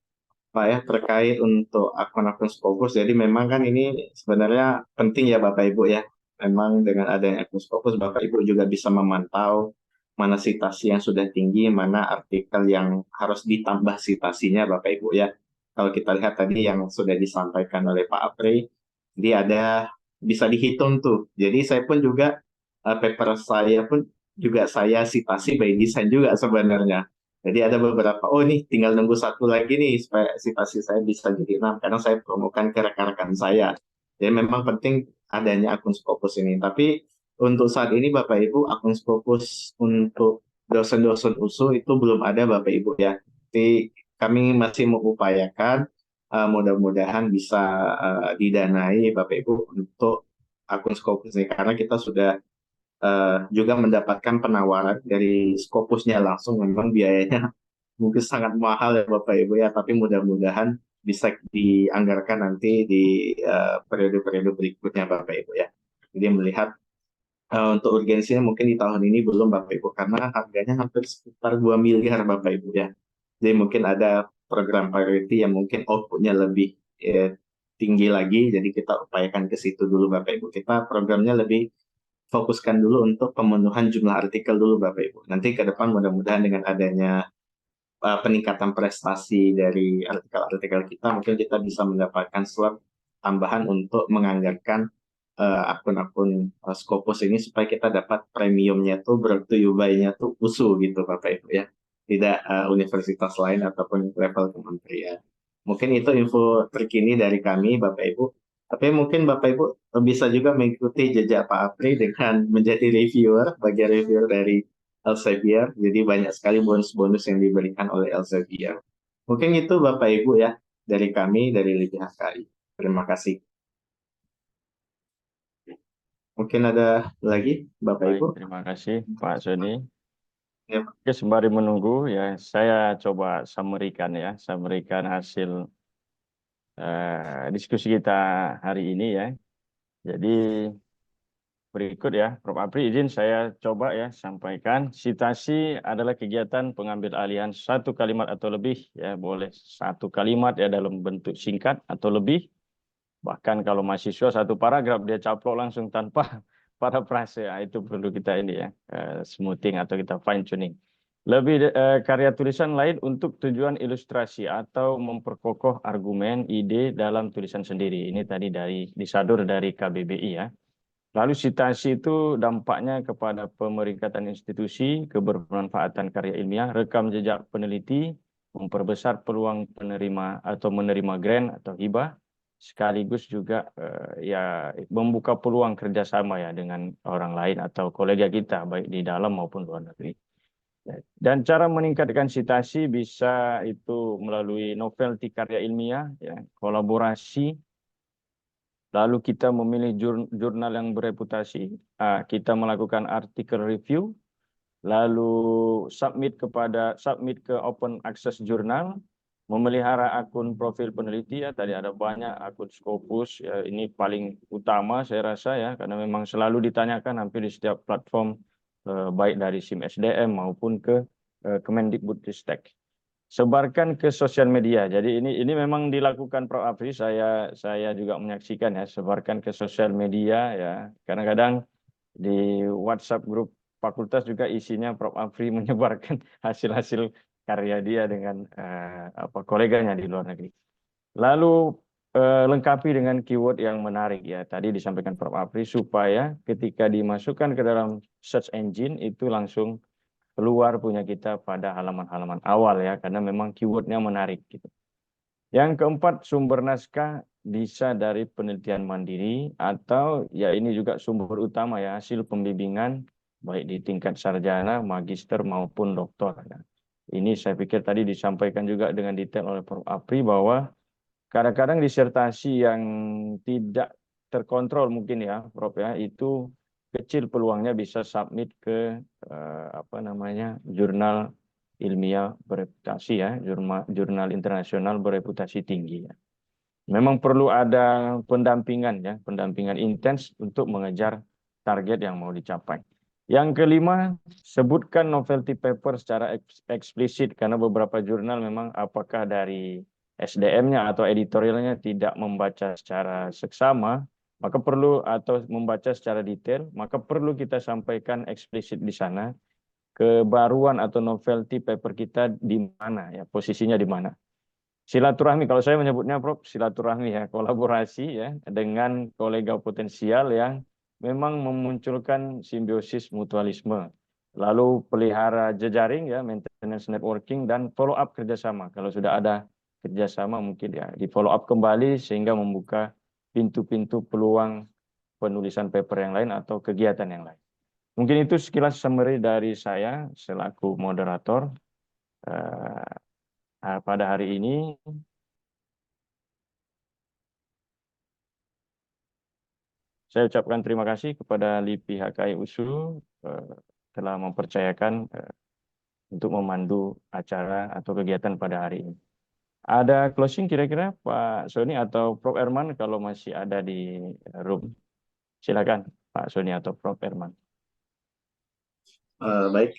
Speaker 1: Pak ya terkait untuk akun-akun Scopus. Jadi memang kan ini sebenarnya penting ya Bapak Ibu ya. Memang dengan adanya akun Scopus Bapak Ibu juga bisa memantau mana citasi yang sudah tinggi, mana artikel yang harus ditambah citasinya Bapak Ibu ya. Kalau kita lihat tadi yang sudah disampaikan oleh Pak Apri, jadi ada bisa dihitung tuh. Jadi saya pun juga paper saya pun juga saya citasi by design juga sebenarnya. Jadi ada beberapa, oh ini tinggal nunggu satu lagi nih supaya citasi saya bisa jadi 6, karena saya promokan ke rekan-rekan saya. Jadi memang penting adanya akun Scopus ini. Tapi untuk saat ini Bapak Ibu, akun Scopus untuk dosen-dosen USU itu belum ada Bapak Ibu ya. Jadi kami masih mengupayakan, mudah-mudahan bisa didanai Bapak Ibu untuk akun Scopus ini. Karena kita sudah juga mendapatkan penawaran dari Scopusnya langsung, memang biayanya mungkin sangat mahal ya Bapak Ibu ya, tapi mudah-mudahan bisa dianggarkan nanti di periode-periode berikutnya Bapak Ibu ya. Jadi melihat untuk urgensinya mungkin di tahun ini belum Bapak Ibu, karena harganya hampir sekitar 2 miliar Bapak Ibu ya. Jadi mungkin ada program priority yang mungkin outputnya lebih tinggi lagi, jadi kita upayakan ke situ dulu Bapak Ibu. Kita programnya lebih fokuskan dulu untuk pemenuhan jumlah artikel dulu Bapak Ibu. Nanti ke depan mudah-mudahan dengan adanya peningkatan prestasi dari artikel-artikel kita, mungkin kita bisa mendapatkan slot tambahan untuk menganggarkan akun-akun Scopus ini supaya kita dapat premiumnya tuh brought to you by-nya tuh USU gitu Bapak Ibu ya. Tidak universitas lain ataupun level kementerian. Mungkin itu info terkini dari kami Bapak Ibu. Tapi mungkin Bapak Ibu bisa juga mengikuti jejak Pak Apri dengan menjadi reviewer, bagian reviewer dari Elsevier. Jadi banyak sekali bonus-bonus yang diberikan oleh Elsevier. Mungkin itu Bapak Ibu ya, dari kami, dari LIPI-HKI. Terima kasih. Mungkin ada lagi Bapak
Speaker 2: Baik,
Speaker 1: Ibu?
Speaker 2: terima kasih Pak Sony.
Speaker 1: Ya.
Speaker 2: Oke, sembari menunggu ya, saya coba summary-kan ya, summary-kan hasil diskusi kita hari ini ya. Jadi berikut ya, Prof. Apri izin saya coba ya sampaikan. Citasi adalah kegiatan pengambil alihan satu kalimat atau lebih ya, boleh satu kalimat ya dalam bentuk singkat atau lebih. Bahkan kalau mahasiswa satu paragraf dia caplok langsung tanpa parafrase, itu perlu kita ini ya, smoothing atau kita fine tuning. Lebih karya tulisan lain untuk tujuan ilustrasi atau memperkokoh argumen, ide dalam tulisan sendiri. Ini tadi disadur dari KBBI ya. Lalu citasi itu dampaknya kepada pemeringkatan institusi, kebermanfaatan karya ilmiah, rekam jejak peneliti, memperbesar peluang penerima atau menerima grant atau hibah, sekaligus juga ya membuka peluang kerjasama ya dengan orang lain atau kolega kita baik di dalam maupun luar negeri. Dan cara meningkatkan citasi bisa itu melalui novelty karya ilmiah, ya, kolaborasi. Lalu kita memilih jurnal yang bereputasi, kita melakukan artikel review, lalu submit ke Open Access Journal, memelihara akun profil peneliti ya, tadi ada banyak akun Scopus ya, ini paling utama saya rasa ya, karena memang selalu ditanyakan hampir di setiap platform baik dari SIM SDM maupun ke Kemendikbudristek. Sebarkan ke sosial media. Jadi ini memang dilakukan Prof. Afri, saya juga menyaksikan ya, sebarkan ke sosial media ya. Kadang-kadang di WhatsApp grup fakultas juga isinya Prof. Afri menyebarkan hasil-hasil karya dia dengan koleganya di luar negeri. Lalu lengkapi dengan keyword yang menarik ya. Tadi disampaikan Prof. Afri supaya ketika dimasukkan ke dalam search engine itu langsung keluar punya kita pada halaman-halaman awal ya, karena memang keywordnya menarik gitu. Yang keempat, sumber naskah bisa dari penelitian mandiri atau ya ini juga sumber utama ya, hasil pembimbingan baik di tingkat sarjana, magister maupun doktor. Ya. Ini saya pikir tadi disampaikan juga dengan detail oleh Prof. Apri bahwa kadang-kadang disertasi yang tidak terkontrol mungkin ya, Prof ya, itu kecil peluangnya bisa submit ke jurnal ilmiah bereputasi ya, jurnal internasional bereputasi tinggi ya. Memang perlu ada pendampingan ya, pendampingan intens untuk mengejar target yang mau dicapai. Yang kelima, sebutkan novelty paper secara eksplisit karena beberapa jurnal memang apakah dari SDM-nya atau editorialnya tidak membaca secara seksama, maka perlu atau membaca secara detail, maka perlu kita sampaikan eksplisit di sana kebaruan atau novelty paper kita di mana ya, posisinya di mana. Silaturahmi, kalau saya menyebutnya Prof, silaturahmi ya, kolaborasi ya dengan kolega potensial yang memang memunculkan simbiosis mutualisme. Lalu pelihara jejaring ya, maintenance networking dan follow up kerjasama. Kalau sudah ada kerjasama mungkin ya di follow up kembali sehingga membuka pintu-pintu peluang penulisan paper yang lain atau kegiatan yang lain. Mungkin itu sekilas summary dari saya selaku moderator pada hari ini. Saya ucapkan terima kasih kepada LIPI HKI USU telah mempercayakan untuk memandu acara atau kegiatan pada hari ini. Ada closing kira-kira Pak Sony atau Prof. Herman kalau masih ada di room. Silakan Pak Sony atau Prof. Herman.
Speaker 1: Baik,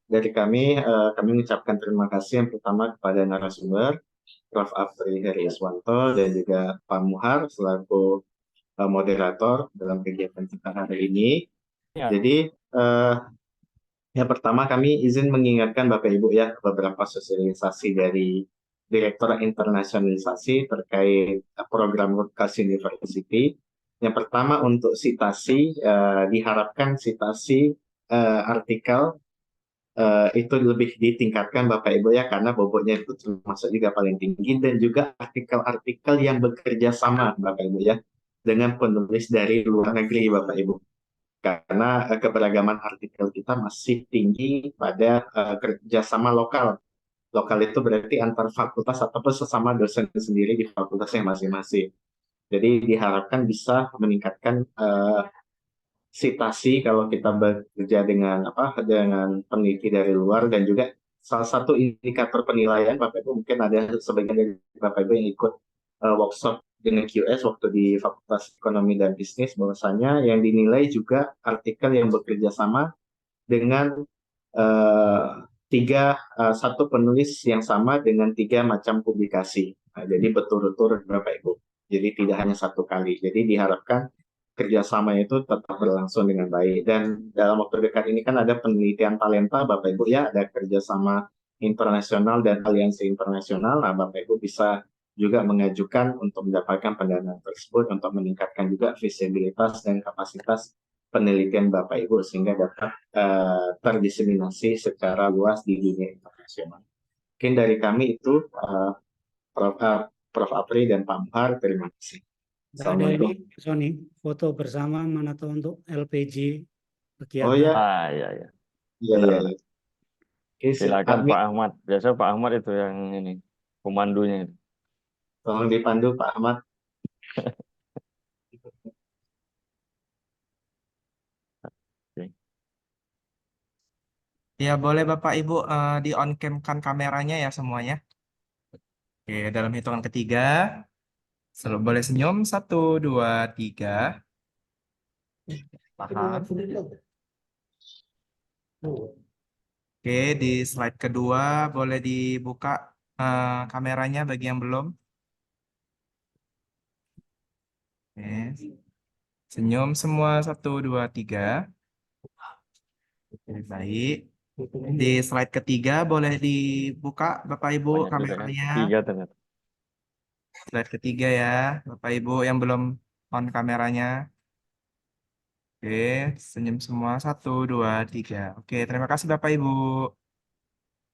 Speaker 1: dari kami mengucapkan terima kasih yang pertama kepada narasumber, Prof. Afri Heriaswanto dan juga Pak Muhar selaku moderator dalam kegiatan kita hari ini.
Speaker 2: Ya.
Speaker 1: Jadi yang pertama kami izin mengingatkan Bapak Ibu ya beberapa sosialisasi dari Direktur Internasionalisasi terkait program World University. Yang pertama untuk citasi, diharapkan citasi artikel itu lebih ditingkatkan Bapak Ibu ya, karena bobotnya itu termasuk juga paling tinggi, dan juga artikel-artikel yang bekerja sama Bapak Ibu ya dengan penulis dari luar negeri Bapak Ibu, karena keberagaman artikel kita masih tinggi pada kerjasama lokal. Lokal itu berarti antar fakultas ataupun sesama dosen sendiri di fakultasnya masing-masing. Jadi diharapkan bisa meningkatkan citasi kalau kita bekerja dengan peneliti dari luar, dan juga salah satu indikator penilaian Bapak Ibu, mungkin ada sebagian dari Bapak Ibu yang ikut workshop dengan QS waktu di Fakultas Ekonomi dan Bisnis, bahwasanya yang dinilai juga artikel yang bekerja sama dengan satu penulis yang sama dengan 3 macam publikasi. Nah, jadi berturut-turut Bapak Ibu. Jadi tidak hanya satu kali. Jadi diharapkan kerjasama itu tetap berlangsung dengan baik. Dan dalam waktu dekat ini kan ada penelitian talenta Bapak Ibu ya, ada kerjasama internasional dan aliansi internasional. Nah, Bapak Ibu bisa juga mengajukan untuk mendapatkan pendanaan tersebut untuk meningkatkan juga visibilitas dan kapasitas penelitian Bapak Ibu sehingga dapat terdiseminasi secara luas di dunia internasional. Mungkin dari kami itu Prof. Apri dan Pak Muhar, terima kasih.
Speaker 3: Ada ini Sony foto bersama mana tahu untuk LPG kegiatan.
Speaker 1: Oh ya.
Speaker 2: Ya.
Speaker 1: Iya. Oke,
Speaker 2: Silakan Pak Ahmad. Biasa Pak Ahmad itu yang ini pemandunya.
Speaker 1: Tolong dipandu Pak Ahmad.
Speaker 6: Ya, boleh Bapak Ibu di on cam-kan kameranya ya semuanya. Oke, dalam hitungan ketiga, selalu boleh senyum. 1, 2, 3. Paham? Oke, di slide kedua boleh dibuka kameranya bagi yang belum. Oke. Senyum semua. 1, 2, 3. Oke, baik. Di slide ketiga boleh dibuka Bapak Ibu
Speaker 2: Banyak juga ya.
Speaker 6: kameranya.
Speaker 2: 3 ternyata.
Speaker 6: Slide ketiga ya, Bapak Ibu yang belum on kameranya. Oke, senyum semua. 1, 2, 3. Oke, terima kasih Bapak Ibu.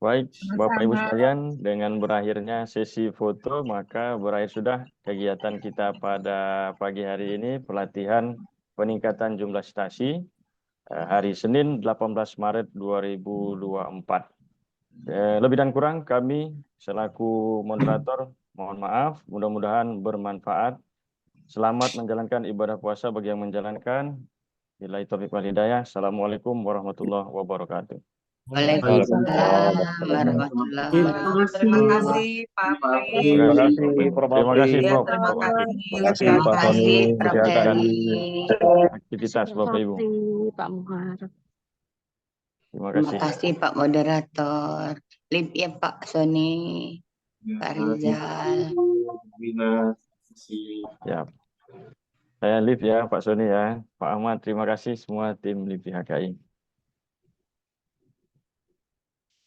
Speaker 2: Baik, Bapak Ibu
Speaker 4: Sama-sama.
Speaker 2: sekalian, dengan berakhirnya sesi foto, maka berakhir sudah kegiatan kita pada pagi hari ini, pelatihan peningkatan jumlah stasi hari Senin 18 Maret 2024. Lebih dan kurang kami selaku moderator, mohon maaf, mudah-mudahan bermanfaat. Selamat menjalankan ibadah puasa bagi yang menjalankan. Billahi taufiq wal hidayah. Assalamualaikum warahmatullahi wabarakatuh.
Speaker 8: Waalaikumsalam warahmatullahi
Speaker 9: Terima
Speaker 8: wabarakatuh.
Speaker 9: kasih Pak Apri.
Speaker 2: Terima kasih, terima kasih
Speaker 9: Ya,
Speaker 2: Prof.
Speaker 9: terima kasih
Speaker 2: Terima kasih
Speaker 8: Terima
Speaker 2: Pak Tony,
Speaker 8: kasih Prof.
Speaker 2: kesehatan
Speaker 8: Heri.
Speaker 2: aktivitas
Speaker 7: Terima
Speaker 2: Bapak Ibu.
Speaker 7: kasih Pak Muhar.
Speaker 2: Terima
Speaker 8: Terima
Speaker 2: kasih.
Speaker 8: kasih Pak Moderator. Lip ya Pak Sony, Pak Rizal.
Speaker 2: Ya, saya live ya Pak Sony ya, Pak Ahmad. Terima kasih semua tim LIP HKI.